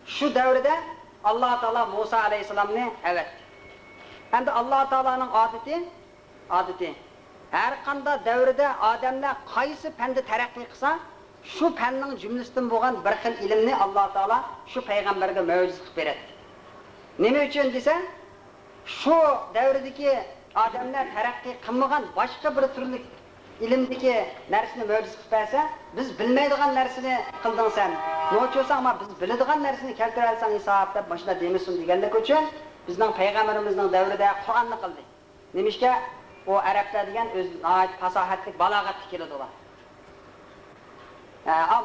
Şu devrede Allah Teala Musa Aleyhisselam'ını evet. Hem de Allah Teala'nın adeti. Her kanda devrede adamlar kaysı pendi terakki kılsa, şu pennin cümlesinden boğan bir xil ilimni Allah Teala şu peygamberge mevcut kılıp beredi. Nime üçün dese, şu devredeki adamlar terakki kılmagan başka bir türlü ilimdeki nersini mevcut kılıp berse, biz bilmeydiğen nersini kıldın sen. Ne olsa ama biz bildiğen nersini keltirelsen hesapta başına demişsin degenlik üçün, bizden peygamberimizden devrede Kur'an'ını kıldı. Demişke, o Araplar degan öz fasahatlik, balagatlik keladi ular.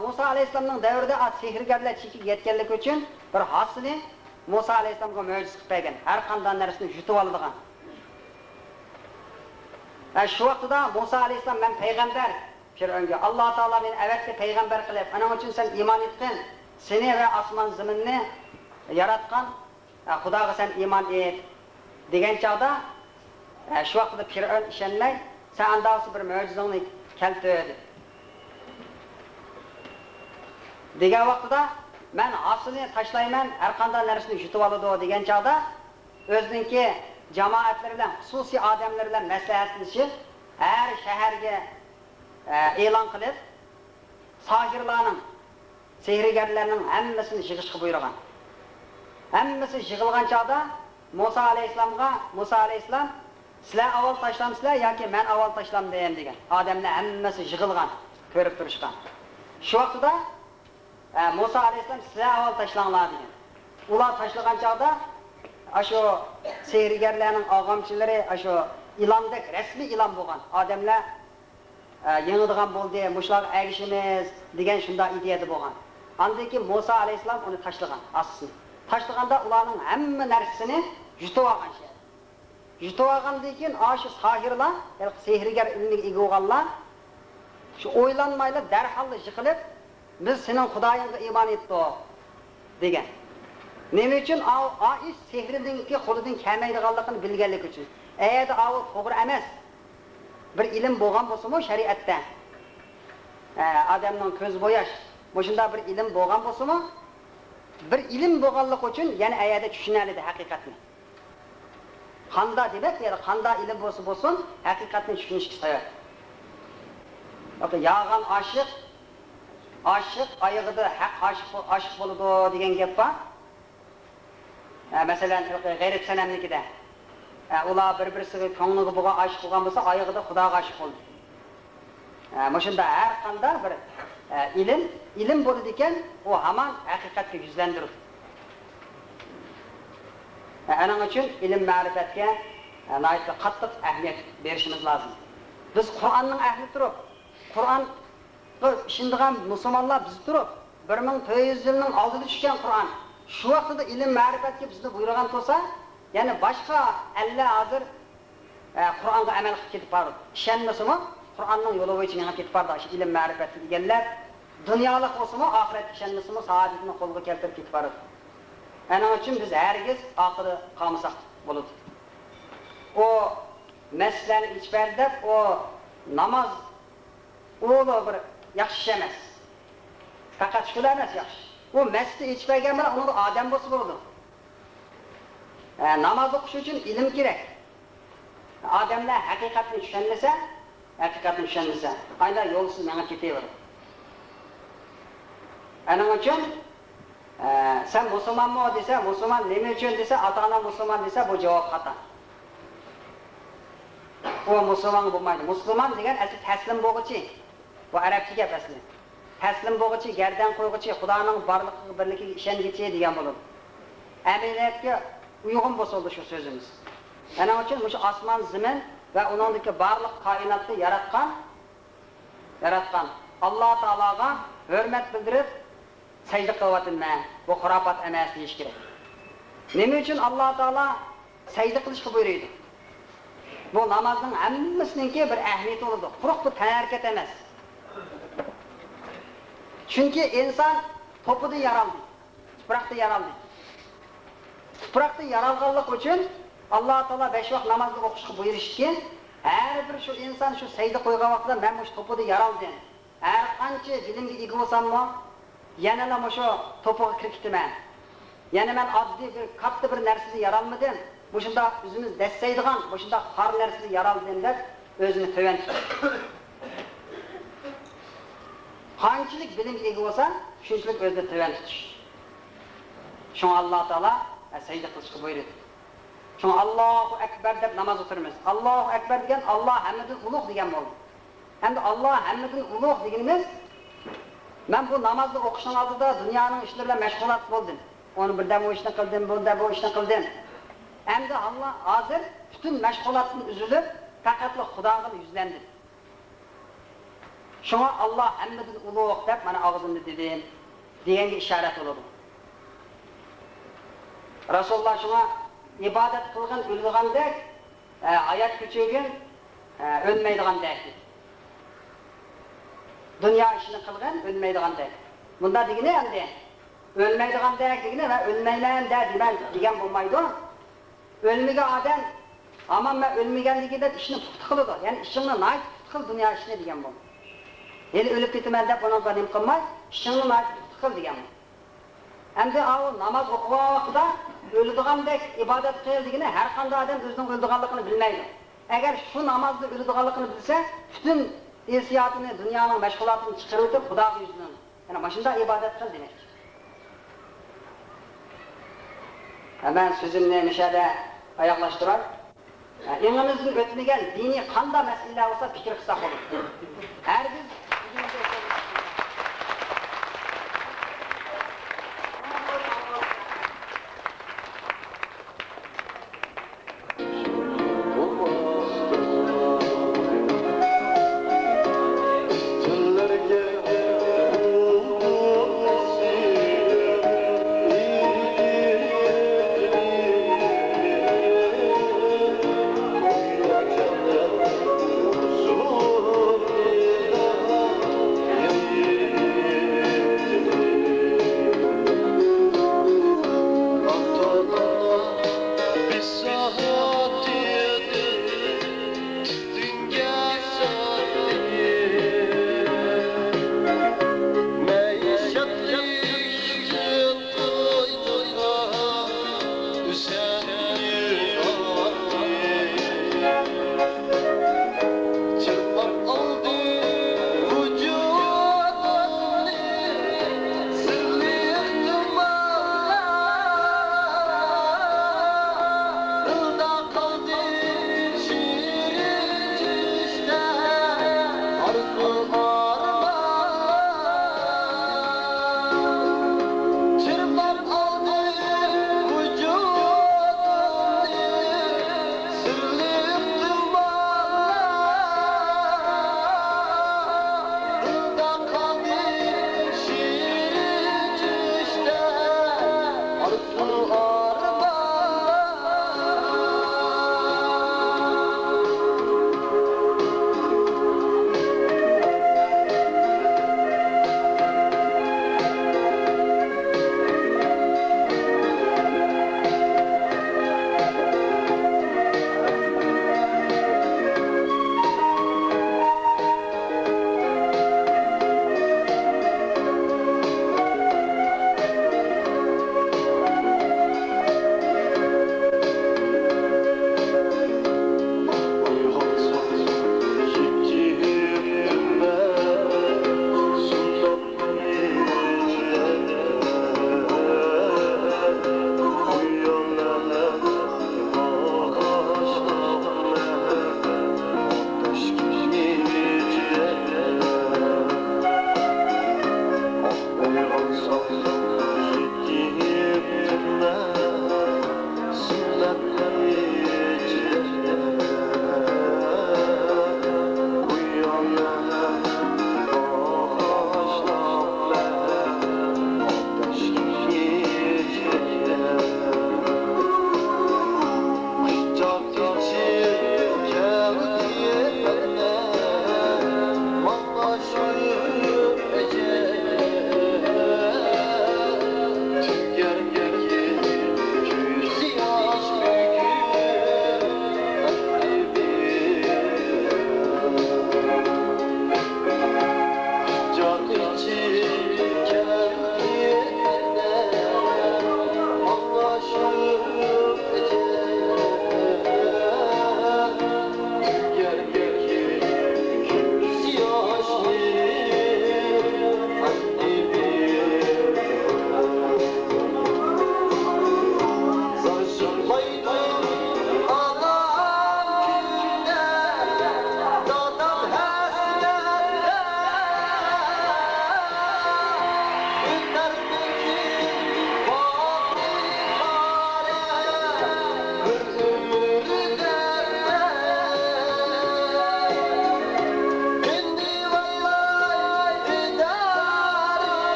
Musa Aleyhisselam'ın devrede sehrgarlar chekib yetganlik uchun bir hasini Musa Aleyhisselamga mo'jiza qilib bergan. Har qanday narsani yutib oladigan. Shu vaqtida Musa Aleyhisselam men payg'ambar Firavunga Alloh taolo meni avatda payg'ambar qilib, ana uchun sen iymon etgin. Seni va osmon zaminni yaratgan Xudoga sen iymon et degan chog'da şu vaqtda Firavun ishonmay, sen andaqsi bir mo'jizani keltirdi. Degan vaqtida men aslini tashlayman, har qanday narsani yutib oladi degan chog'da o'ziningki jamoatlari bilan, xususiy odamlar bilan maslahatlashib, har shaharga e'lon qilib, sohirlarning, sehrgarlarning hammasini yig'ishga buyurgan. Hammasi yig'ilgan chog'da Musa Aleyhisselam sizlar avval tashlamsizlar yoki men avval tashlamdim degan. Odamlar hammasi yig'ilgan, ko'rib turishgan. Shu vaqtda Musa Aleyhisselam sizlar avval tashlanglar degan. Ular tashlagan chog'da shu sehrgarlarning og'amchilari shu ilondek rasmiy ilon bo'lgan. Odamlar yengadigan bo'ldi, mushlar agishimiz degan shunday ideyada bo'lgan. Andan keyin Musa Aleyhisselam uni tashlagan, asosini. Tashlaganda ularning hamma narsasini yutib olgan şey. Yutib olgandan keyin shu sohirlar, sehrgar ilmiga ega bo'lganlar shu o'ylanmayla darhol yiqilib, biz sening Xudoyingga iymon etdik degan. Nima uchun? Ish sehridinki qo'lidan kelmaydiganligini bilganlik uchun. Eğer o to'g'ri emas, bir ilm bo'lgan bo'lsa-mu shariatda, odamning ko'z bo'yash, shunda bir ilm bo'lgan bo'lsa-mu, bir ilm bo'lganlik uchun yana ayada tushunaladi haqiqatni. Qanda demak, ya qanda ilm bo'lsa-bo'lsin, haqiqatni tushunishga sabab. Yoki yağan aşık ayıgıda haq aşık bo'ladi degan gap bor. Masalan, g'ayrat sanamnikida ular bir-birisiga ko'ngliga bo'lgan aşık bo'lgan bo'lsa, ayıgıda Xudoga aşık bo'ldi. Shunda har qanday bir ilm bo'ladi ekan, u hamon haqiqatga yuzlandiradi. Ana uchun ilm ma'rifatga nihoyatda qattiq ahamiyat berishimiz lozim. Biz Qur'onning ahli turib, Qur'on ishonadigan musulmonlar biz turib, 1400 yilning oldida tushgan Qur'on. Shu vaqtda ilm ma'rifatga bizni buyurgan bo'lsa, ya'ni boshqa Allah hozir Qur'onga amal qilib ketib bordi. Ishonmasimi, Qur'onning yo'li bo'yicha menga ketib bordi. Shu ilm ma'rifatga deganlar dunyolik bo'lsa-mu, oxirat ishonmasimi, saodatni qo'lga keltirib ketib bordi. Ana uchun biz hergiz oxiri qolmasak bo'ladi. O meslen içberde o namaz oğlu bir yaxshi emas. Faqat shular emas yaxshi. O mesli içbergen bilan uni odam bo'lsa bo'ladi. Namoz o'qish uchun ilm kerak. Odamlar haqiqatni tushunmasa, ayda yo'lsiz menga ketaveradi. Ana uchun sen musulmonmi desa, musulmon nima uchun desa, ota-ona musulmon desa, bu javob xato. O musulmon bo'lmaydi. Musulmon degan asli taslim bo'lguchi. Bu arabcha gap asli. Taslim bo'lguchi, gardan qo'yguchi, Xudoning borligiga, birligiga ishonguchi degan bo'ladi. Amaliyotga uyg'un bo'lsa shu so'zimiz. Ana uchun shu osmon, zamin va uningdagi barliq koinotni yaratgan Alloh taologa hurmat bildirib secde kılvatınma, bu hurafat emas deyiş gerek. Nima uchun Alloh taolo secde qilishga buyurdi? Bu namazning hammasininki bir ahamiyati bo'ladi. Quruq bu tanarkat emas. Chunki inson to'pida yaraldi. Tuproqda yaraldi. Tuproqda yaralganlik uchun Alloh taolo 5 vaqt namozni o'qishga buyurishgan. Har bir shu inson shu sayda qo'ygan vaqtda men shu to'pida yaraldim. Har qancha bilimga ega bo'lsammi, yana shu to'piga kirib ketaman. Yana men oddiy bir katta bir narsani yaralmadim. Bu shunda o'zimiz dassaydigan, bu shunda xor narsani yaraldim deb o'zini to'van tutdi. Qanchalik bilimga ega bo'lsa, shunchalik o'zini to'van tutish. Shun Alloh taolo sayda qilishga buyurdi. Shun Allohu akbar deb namoz o'qirmiz. Allohu akbar degan Alloh hammadan ulug' degan bo'ldi. Endi Alloh hammadan ulug' deganimiz men bu namozni o'qishning oldida dunyoning ishlari bilan mashg'ulot bo'ldim. Onu birda bu ishni qildim, bunda bu ishni qildim. Endi Alloh hozir butun mashg'ulotdan uzilib, faqatli Xudoga yuzlandi. Shunga Alloh hammadan ulug' deb mana og'zimni dedim deganga ishorat bo'ladi. Rasululloh shunga ibodat qilgan o'lgandek, hayot kechirgan o'lmaydigandek. Dunyo ishini qilgan o'lmaydigandek. Bunda degani endi o'lmaydigandek degani va o'lmayman degan bo'lmaydi. O'lmagan odam ammo men o'lmaganligida ishni puxta qiladi. Ya'ni ishingni nayt qil dunyo ishini degan bo'ldi. Endi o'lib ketaman deb buni qadim qilmay, ishingni nayt qil degan bo'ldi. Endi o namoz o'qigan vaqtida o'ldigandek ibodat qildigini har qanday odam o'zining o'ldiganligini bilmaydi. Agar shu namozni o'ldiganligini bilsa, butun esiyatini, dunyoning mashg'ulotini chiqarib o'tib Xudoga yuzlanadi. Yana mashunda ibodat qil demak. Hemen sözümle müşahede ayaklaştırar. Elimizin ötmegen dini kanda meseleler olsa fikir kısa olur. Her biz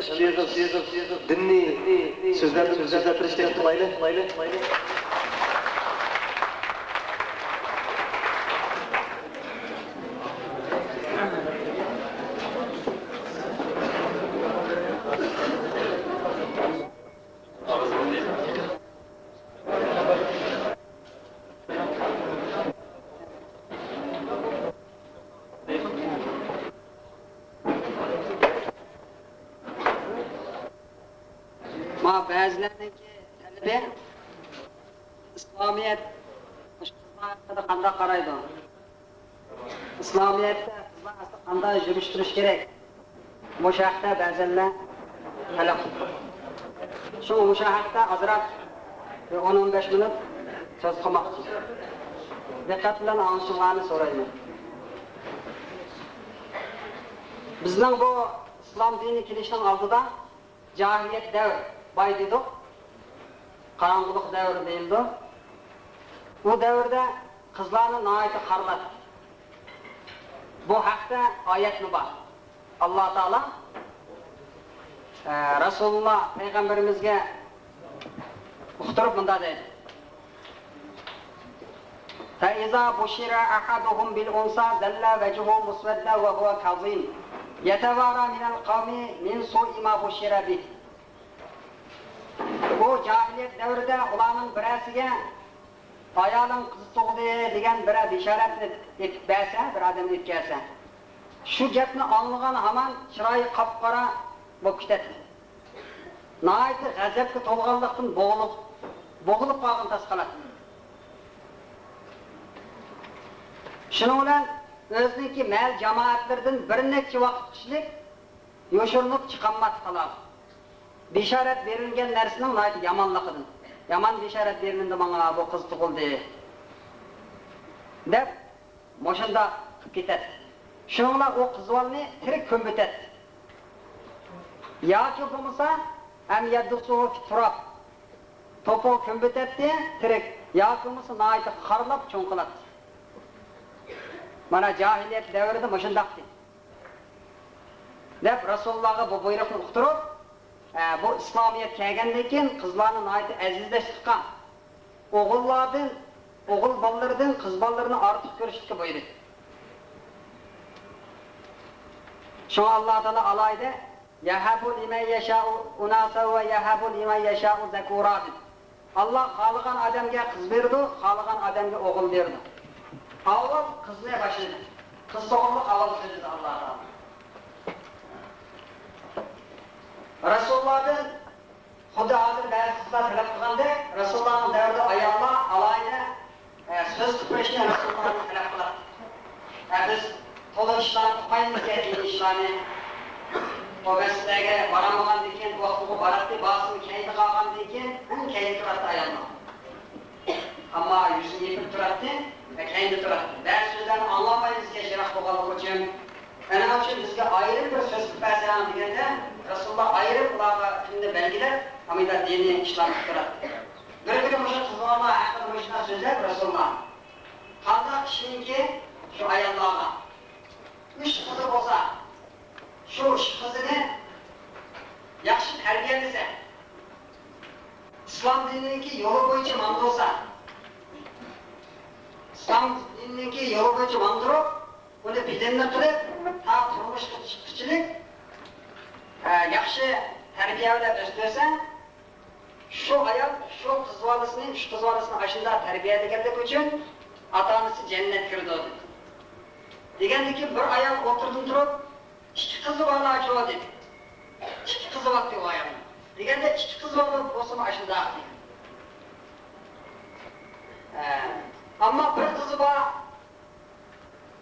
ikki og'iz dinniy so'zlarni so'zlashtirishga qilaylik. Ma ba'zilariniki talebi İslamiyet qizlar qanday qaraydi? İslamiyetda qizlar qanday yurishtirish kerak? Bu haqda ba'zanlar talab qiladi. Shu haqda azroq 10-15 minut so'z qilmoqchi. Diqqat bilan anglashinglarni so'rayman. Bizning bu islom dini kelishining oldida cahiliyet devr bay dedik. Karanlık devri deyildi. Bu devirde kızlarını nahayeti harladı. Bu hakta ayet mi var? Allah Teala Resulullah Peygamberimizge uqtirib bunda deydi. فَإِذَا بُشِرَ أَحَدُهُمْ بِالْأُنْسَى ذَلَّ وَجْهُهُ مُسْوَدًّا وَهُوَ كَظِيمٌ يَتَوَارَى مِنَ الْقَوْمِ مِنْ سُوءِ مَا بُشِرَ بِهِ. Bu cahiliyet devrinde ulanın birisiga ayolun kızı tuğdu degan bir bisharat etib bersa, bir adam yetkazsa, shu gapni anlagan hamon chiroyi qop-qora bo'lib ketadi. Nihoyatda g'azabga to'lganlikdan bo'g'ilib qolgan tasqaladi. Shuning bilan o'ziniki mal jamoatlardan bir necha vaqt kishilik yoshirinib chiqolmadi qoladi. Bisharat berilgan narsaning nihoyat yomonligidan. Yomon bisharat berildi menga bu qiz tug'ildi deb moshunda qilib ketadi. Shuningla o qizvolni tirik ko'mbitadi. Yoki bo'lmasa ham yaddusuhu turab to'po ko'mbitadi tirik, yoki bo'lmasa nihoyat qarlab cho'nqiladi. Mana cahiliyet devrida moshundaqdi. Deb Rasulullahga bu buyruqni uqtirib bu İslamiyet kelgandan keyin qizlarni nihoyat azizlashtirgan. O'g'illardan, o'g'il bolalardan qiz bolalarini ortiq ko'rishga buyurdi. Şu Allah Teala alayda yahabu limen yasha'u unasa ve yahabu limen yasha'u zakurat. Allah xalqan adamga qiz berdi, xalqan adamga o'g'il berdi. Avval qizga başladı. Kız doğumluk avval söyledi Allah Teala. Resulullah'ın Xudo hozir ba'zi qizlar talab qilganda Rasulullahning davrida ayollar alayda söz tutishni Rasulullahning talab qiladi. Biz to'liq ishlarni qilmaymiz deydi ishlarni. O masalaga boramagandan keyin vaqtiga boradi, bosim kaydi qolgandan keyin kaydi turadi ayollar. Ammo yuzini yepib turadi, kaydi turadi. Ba'zi so'zlarni anglamaymiz kechiraq bo'lganligi uchun ana uchun bizga ayrim bir so'z bersan deganda Rasululloh ayrim ularga kimni belgilar, hamida diniy ishlarni qiladi. Bir o'sha qizlarga haqida o'shna so'zlar Rasululloh. Qanday kishiniki shu ayollarga 3 qizi bo'lsa, shu qizini yaxshi tarbiyalasa, islom dinidagi yo'li bo'yicha mandolsa, islom dinidagi yo'li bo'yicha mandorib, uni bilimni qilib, ta turmushga chiqishlik yaxshi tarbiyalab o'stirsa, shu ayol shu qizbolasini ashunda tarbiyalaganlik uchun ota-onasi jannatga kirdi. Degandan keyin bir ayol o'tirdim turib, 2 qizi bola dedi. 2 qizi bor deb ayol. Deganda 2 qiz bola bo'lsa ashunda dedi. Ammo bir qizi bor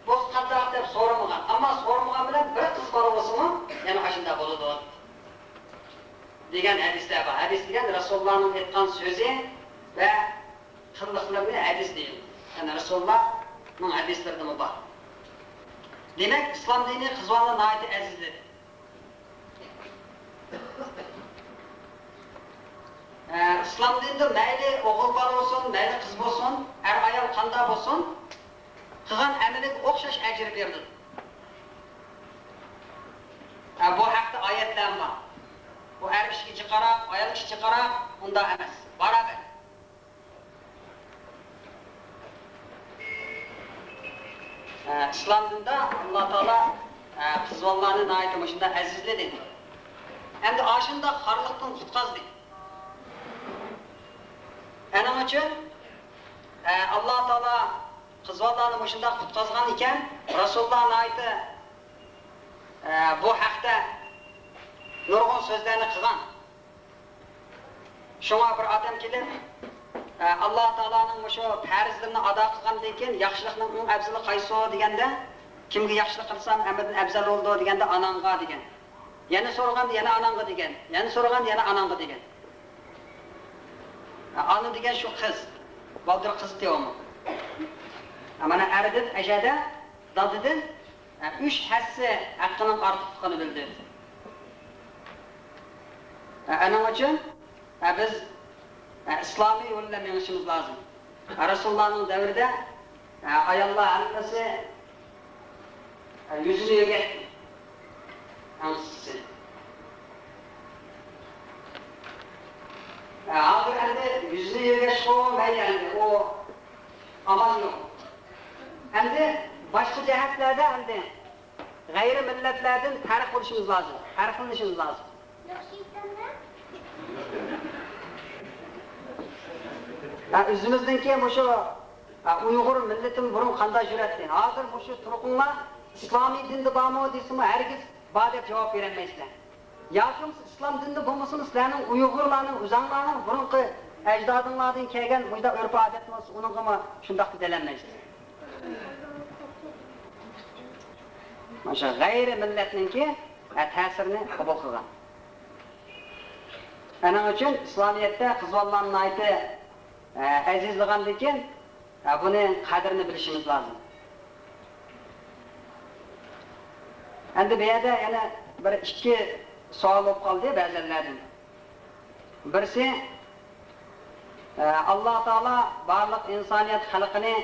bo'z qanday deb so'ramagan. Ammo so'ramagan bilan bir qiz bola bo'lsa, yana ashunda bo'ladi. Degan hadislar bor. Hadis degan Rasulullohning aytgan so'zi va qilliqlarini hadis deydi. Yani Rasulullahning hadislarida bor. Demek İslam dini qizlarga nihoyat azizdir. İslam dinida mayli o'g'il bola bo'lsin, mayli qiz bo'lsin, har ayol qanday bo'lsin, qilgan amaliga o'xshash ajr berdi. Bu haqda oyatlar bor. qarab, ayol kishi qarab, unda emas. Barabar. İslam dinida Alloh taolo qiz bolalarni naytimi shunda azizledi. Endi ashunda xorliqdan qutqazdi. Ana uchun Alloh taolo qiz bolalarni shunda qutqazgan ekan, Rasululloh nayti bu haqda nurg'un so'zlarni qilgan. Shunga bir odam kelib, Alloh taoloning shu farzlarini ado qilgandan keyin yaxshilikning eng afzali qaysi deganda, kimga yaxshilik qilsam hammadan afzal bo'ldi deganda anangga degan. Yana so'raganda yana anangga degan. Yana so'raganda yana anangga degan. Ana degan shu qiz. Baldır qiz deyapman. Mana erdan ajada dadidan 3 hassa haqqining ortiqligini bildi. Ana uchun biz İslamiy yo'lda menishimiz lozim. Rasulullohning davrida ayollar hammasi yuzini yuvgan. Hammasi. Hozir endi yuzini yuvgash qo'ymaydi, o amal yo'q. Endi boshqa jihatlarda endi g'ayri millatlardan farq qilishimiz lozim. Farqlanishimiz lozim. O'zimizdanki shu Uyg'ur millatim burun qanday yuradi? Hozir shu turqinlar islomiy dinda bormi deysizmi, hargiz bor deb javob berolmaysizlar. Yoki islom dinida bo'lmasın, sizlarning Uyg'urlarning, o'zinglarning burunqi ajdodinglardan kelgan mujda urf odatimiz uningga shundoq delanmaysiz. Mana g'ayri millatninki ta'sirini qabul qilgan. Ana uchun islomiyatda qiz bolalarning ayti azizligandan keyin buni qadrini bilishimiz lozim. Endi bu yerda yana bir ikki savol bo'lib qoldi ba'zilardan. Birisi Alloh taolo barliq insoniyat xalqini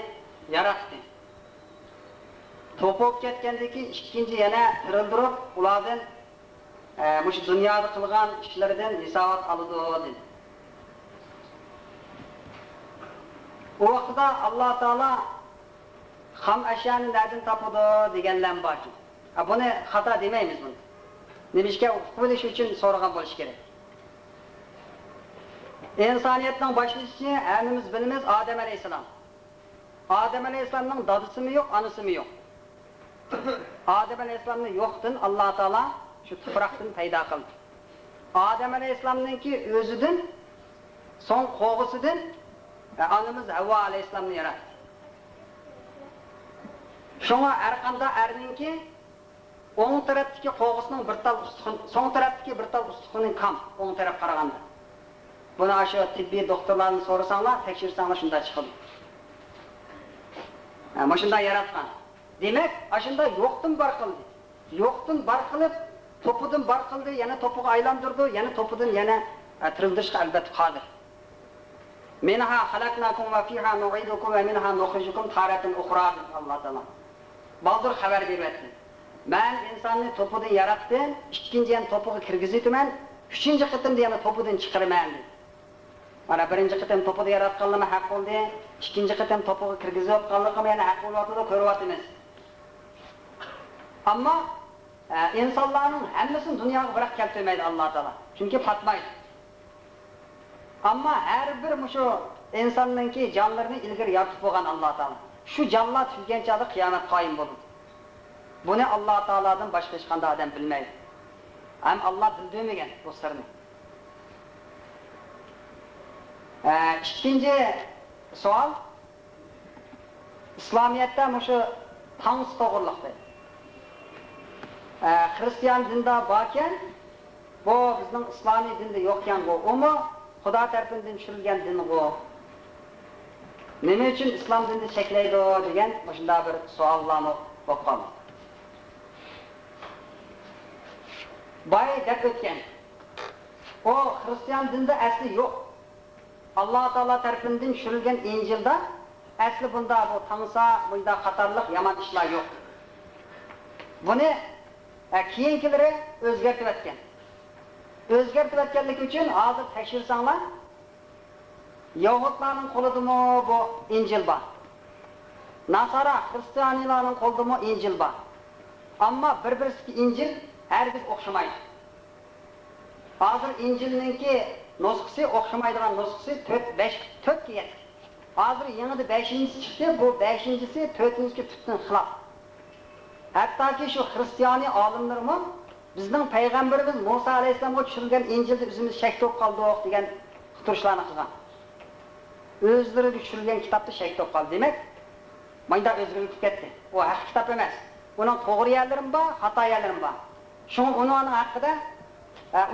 yaratdi. To'pib ketgandan keyin ikkinchi yana tirildirib, ulardan mush dunyoda qilgan ishlaridan hisobot oladi dedi. O vaqtda Alloh taolo ham ashani nereden topadi deganlar bor. Buni xato demaymiz buni. Nimishga bilish uchun so'ragan bo'lish kerak. İnsaniyatning boshlanishi hammamiz bilamiz Adem alayhisalom. Adem alayhisalomning dadisimi yo'q, anasimi yo'q. Adem alayhisalomni yo'qdan Alloh taolo shu tuproqdan paydo qildi. Adem alayhisalomningki o'zidan so'ng qo'g'isidan anamiz Havvo alayhisalomni yaratdi. Shunga har qanday erninki o'ng tarafdagi qo'g'isining bir tal ustun, so'ng tarafdagi bir tal ustuning kam, o'ng taraf qaraganda. Buni shu tibbiy doktorlarni so'rasanglar, tekshirsanglar shunday chiqadi. Mana shunday yaratgan. Demak, ashunda yo'qdan bar qildi. Yo'qdan bar qilib, to'pidan bar qildi, yana to'piga aylantirdi, yana to'pidan yana tirildirishga albatta qodir. Minha xalaqnakum va fiha nu'idukum va minha nukhrijukum taratan ukhra Alloh taolo. Baldır xabar beryapti. Men insonni to'pidan yaratdim, ikkinchi ham to'piga kirgizdim, uchinchi qitimda yana to'pidan chiqaraman dedi. Mana birinchi qitim to'pida yaratganligim haq bo'ldi, ikkinchi qitim to'piga kirgizib qolganligim yana haq bo'lyapti, ko'ryapmiz. Ammo insonlarning hammasini dunyoga bırak keltirmaydi Alloh taolo. Chunki patmaydi. Ammo har bir shu insonningki jonlarini ilgari yaratib qo'ygan Alloh taolo. Shu jonlar tushganchada qiyomat qoyim bo'ladi. Buni Alloh taolodan boshqa hech qanday odam bilmaydi. Ham Alloh bildirmagan bu sirni. İkinci savol İslamiyatda shu tangs to'g'riliqda. Hristiyan dinda borkan, bu bizning islomiy dinda yo'qkan bu. Umi Xudo tarafidan tushirilgan din bu. Nima uchun islom dinini cheklaydi degan shunday bir savollarni bo'lib qoldi. Boy deb o'tgan. O Hristiyan dinda asli yo'q. Alloh taolo tarafidan tushirilgan Injilda asli bunda bu tamsa, bunda xatarlik, yomon ishlar yo'q. Buni keyingilari o'zgartirib o'tgan. Özgertip etkenlik için hazır tekşirsanlar, Yahudların koludumu bu İncil var. Nasara, Hristiyanilerin koludumu İncil var. Ama bir-birisi İncil herkes okşamaydı. Hazır İncil'ninki nusxası okşamaydıgan nusxası 4 kiyet. Hazır yeni 5. çıktı, bu 5.si 4.ki tüttün xilaf. Hatta ki şu Hristiyani alimlerimiz bizning Peygamberimiz Musa Aleyhisselam'a düşürülgen İncil'de üzümüz şek top kaldı degan xuturishlarni qilgan. Özleri düşürülgen kitapta şek top kaldı demek. Mayda özgürlük ketdi. O haq kitap emas. Bunun to'g'ri yerlerim bor, xato yerlerim bor. Şunu onun hakkında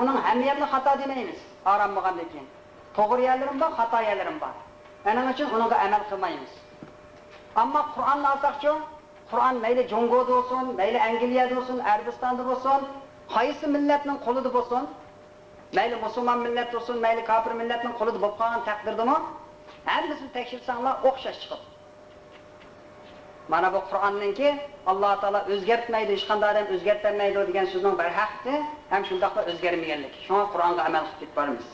onun hamiyetini xato demaymiz. Aranmagandan keyin. To'g'ri yerlerim bor, xato yerlerim bor. Onun için onunla amel qilmaymiz. Ama Kur'an'la alsaqchi, Kur'an mayli Jongoda olsun, mayli Angliyada olsun, Arabistonda olsun, qaysi millatning qo'lida bo'lsin, mayli musulmon millat olsun, mayli kafir millatning qo'lida bo'lib qolgan taqdirdami, hammasini tekshirsanglar o'xshash chiqadi. Mana bu Qur'onningki Alloh taolo o'zgartmaydi, hech qanday odam o'zgartirmaydi degan so'zning bir haqqi, ham shundaqla o'zgarmaganlik. Shunga Qur'onga amal qilib ketamiz.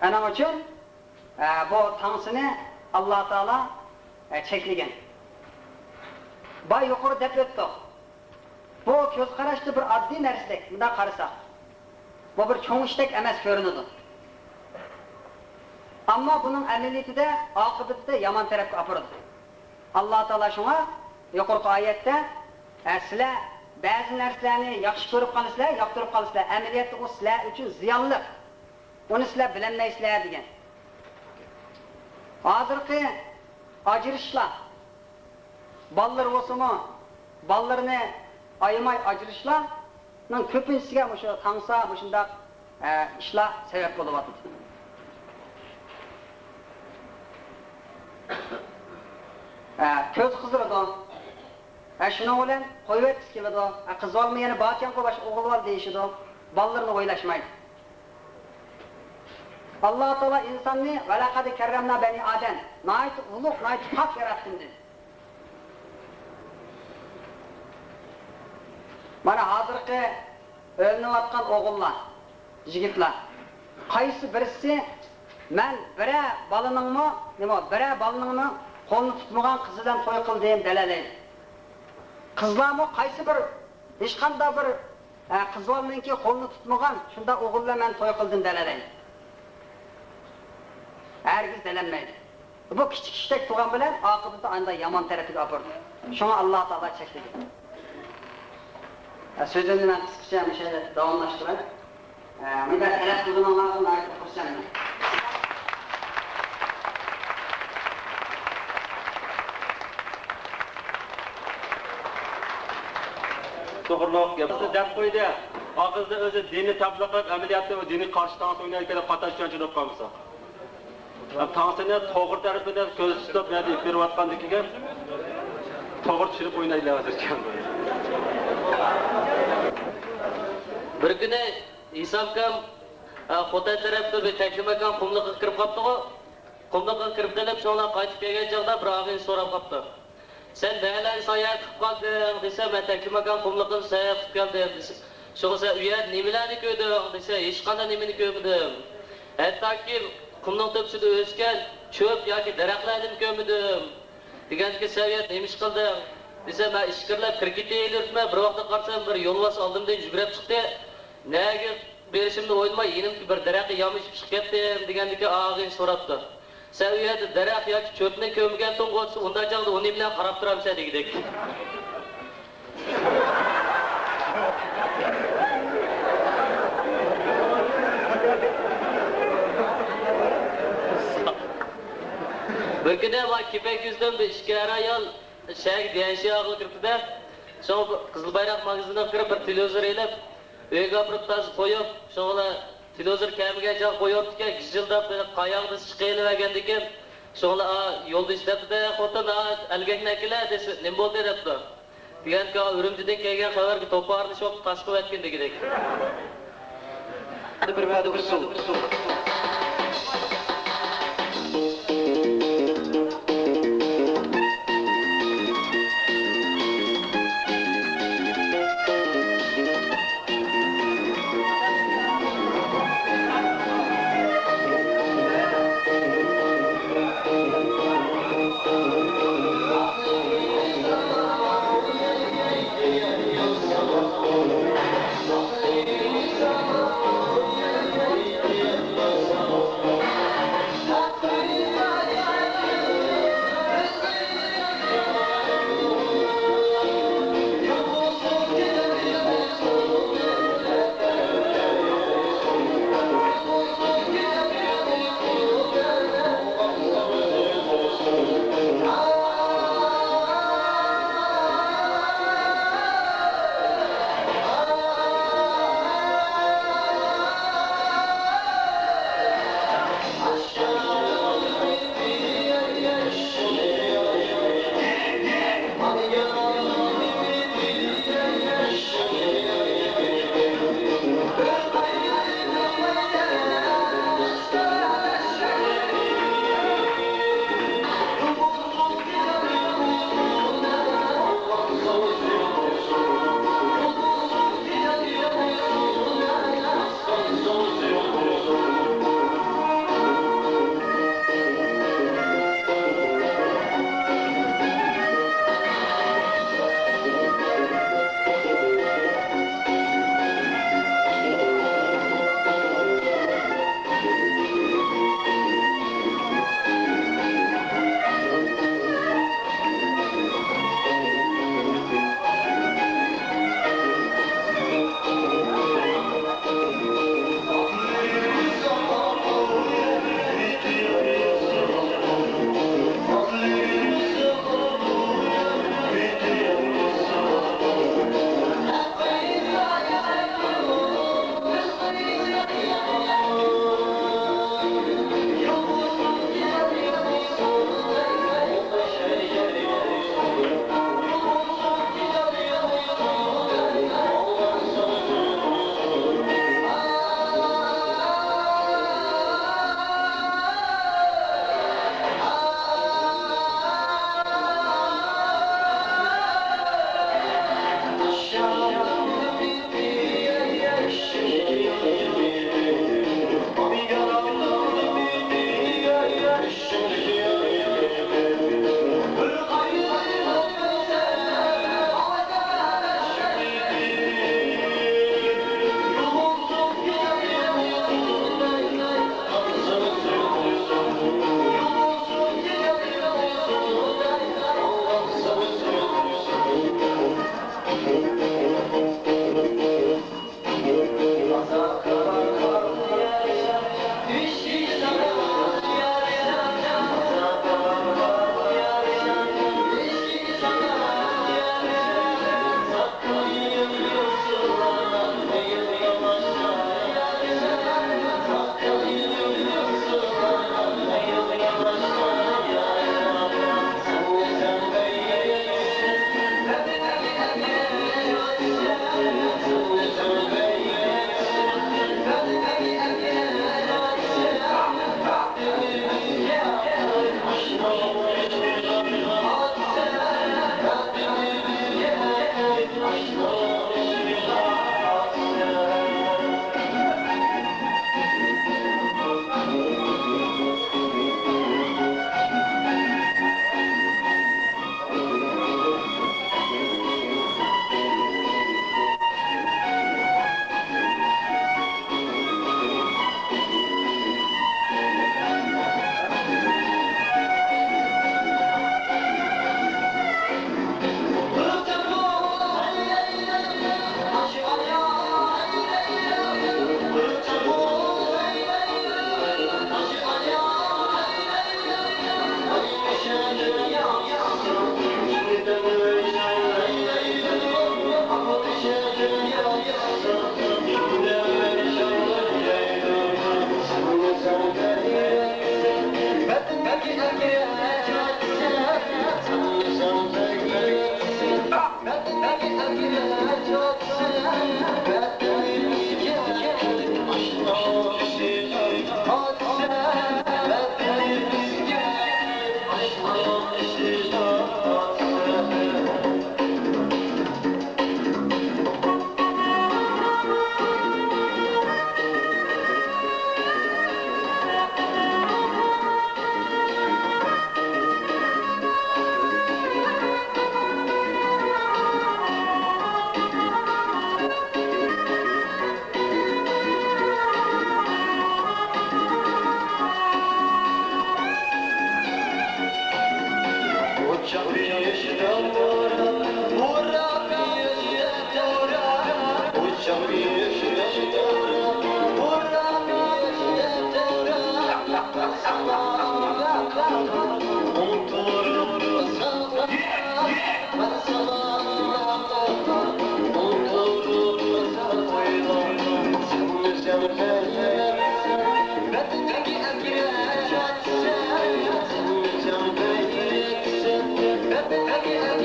Ana uchun bu tansini Alloh taolo cheklagan. Bay yuqori deb o'tdi. Bu ko'z qarashda bir oddiy narsa, bunda qarasak. Bu bir cho'ng'ishdak emas ko'rinadi. Ammo buning amaliyotida, oqibatda yomon tarafga olib boradi. Alloh taolo shunga yuqorqi oyatda sizlar ba'zi narsalarni yaxshi ko'rib qolasizlar, yoqtirib qolasizlar. Amaliyotda u sizlar uchun ziyonli. Onu sizlar bilmaysizlar degan. Hozirgi ajrashlar, ballar bo'lsa-mu, ballarni ayamay ajrashlarning ko'pinchisiga o'sha tansa, o'shundaq ishlar sabab bo'lyapti. Ko'z qizdiradi. Shuni bilan qo'yib o'tib keladi. Qiz olmayani barcha qo'bash o'g'il bor deyishadi. Ballarni o'ylashmaydi. Allah Teala insanı ve laqad kerremna bani Adem. Nayet uluk, nayet hak yarattım dedi. Mana hazırki ölünüvatkan oğullar, yigitlar. Qaysı birisi men bire balınыңmı, bire balınыңmı қолını tutmagan kızıdan toy qil deyim dalalaydi. Kızlarmı qaysı bir hech qanday bir qiz bolninki qo'lini tutmagan shunda o'g'illar men toy qildim dalalaydi. Herkes delenmeydi. Bu küçük iştek tuğan bilen akıbıda anda yaman terapiga apırdı. Şuna Allah Teala çekti. Sözünü ben kısaca bir şeyle davamlaştırayım. Bir de telef kıldım Allah'ın ayeti kursanım. To'g'riroq gapni deb qo'ydi. Og'izda o'zi dini tabliq qilib, amaliyotda o dini qarshi taraf o'ynayotgan qattiq tushuncha qolmasa. Tansini to'g'ri tarafidan ko'z tutib, nima berayotganligiga to'g'ri tushunib o'ynaylar hozircha. Bir kuni Isofkam Xotay tarafda bir taklifakam qumliqqa kirib qopdi-ku. Qumliqqa kirib kelib, shunlar qaytib kelgan chog'da bir og'in so'rab qopdi. Sen neler sayar qilib qolding desa, men taklifakam qumliqqa sayar qilib keldim desa, shunsa uyat nimalarni ko'rdim desa, hech qanday nimani ko'rmadim. Hattoki qumning tepsida o'sgan cho'p yoki daraxtlarni ko'rmadim. Deganki saviyat nima ish qildim? Desa, men ishqirlab kirgitaylarman, bir vaqtda qarsam bir yo'lvas oldimdan yugurib chiqdi. Nega berishimni o'ylamay, yenimki bir daraxtga yomishib chiqib ketdim degandiki og'in so'rabdi. Saviyat daraxt yoki cho'pni ko'mgan to'ng'otsa, unda chog'da uni bilan qarab turamsa degdik. Bir kuni men kepak yuzdan bir ishkar ayol shak deyishi og'il kiribdi-da. So'ng Qizil Bayroq magaziniga kirib bir televizor elib, uyga olib tasib qo'yib, shunga televizor kamigacha qo'yibdi-ki, gijildab qayoqda chiqayli degandikin, shunga yo'lda ishlabdi, xotin algaknakilar desa, nima bo'ldi debdi. Deganki, Urumchidan kelgan xabarga to'parni sho'p tashqib o'tgan degidek. Bir va'da qilsin.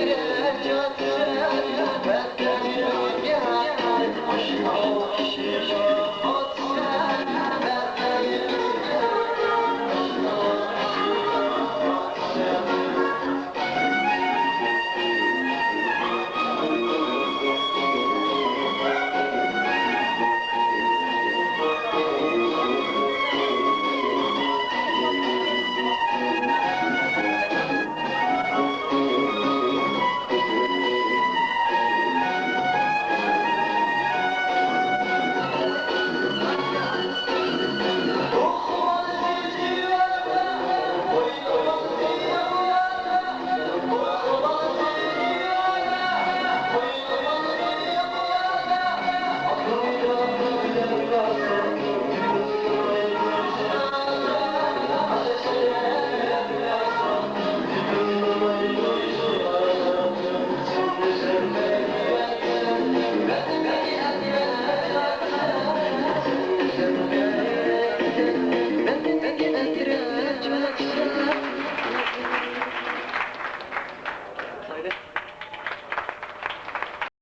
Cevap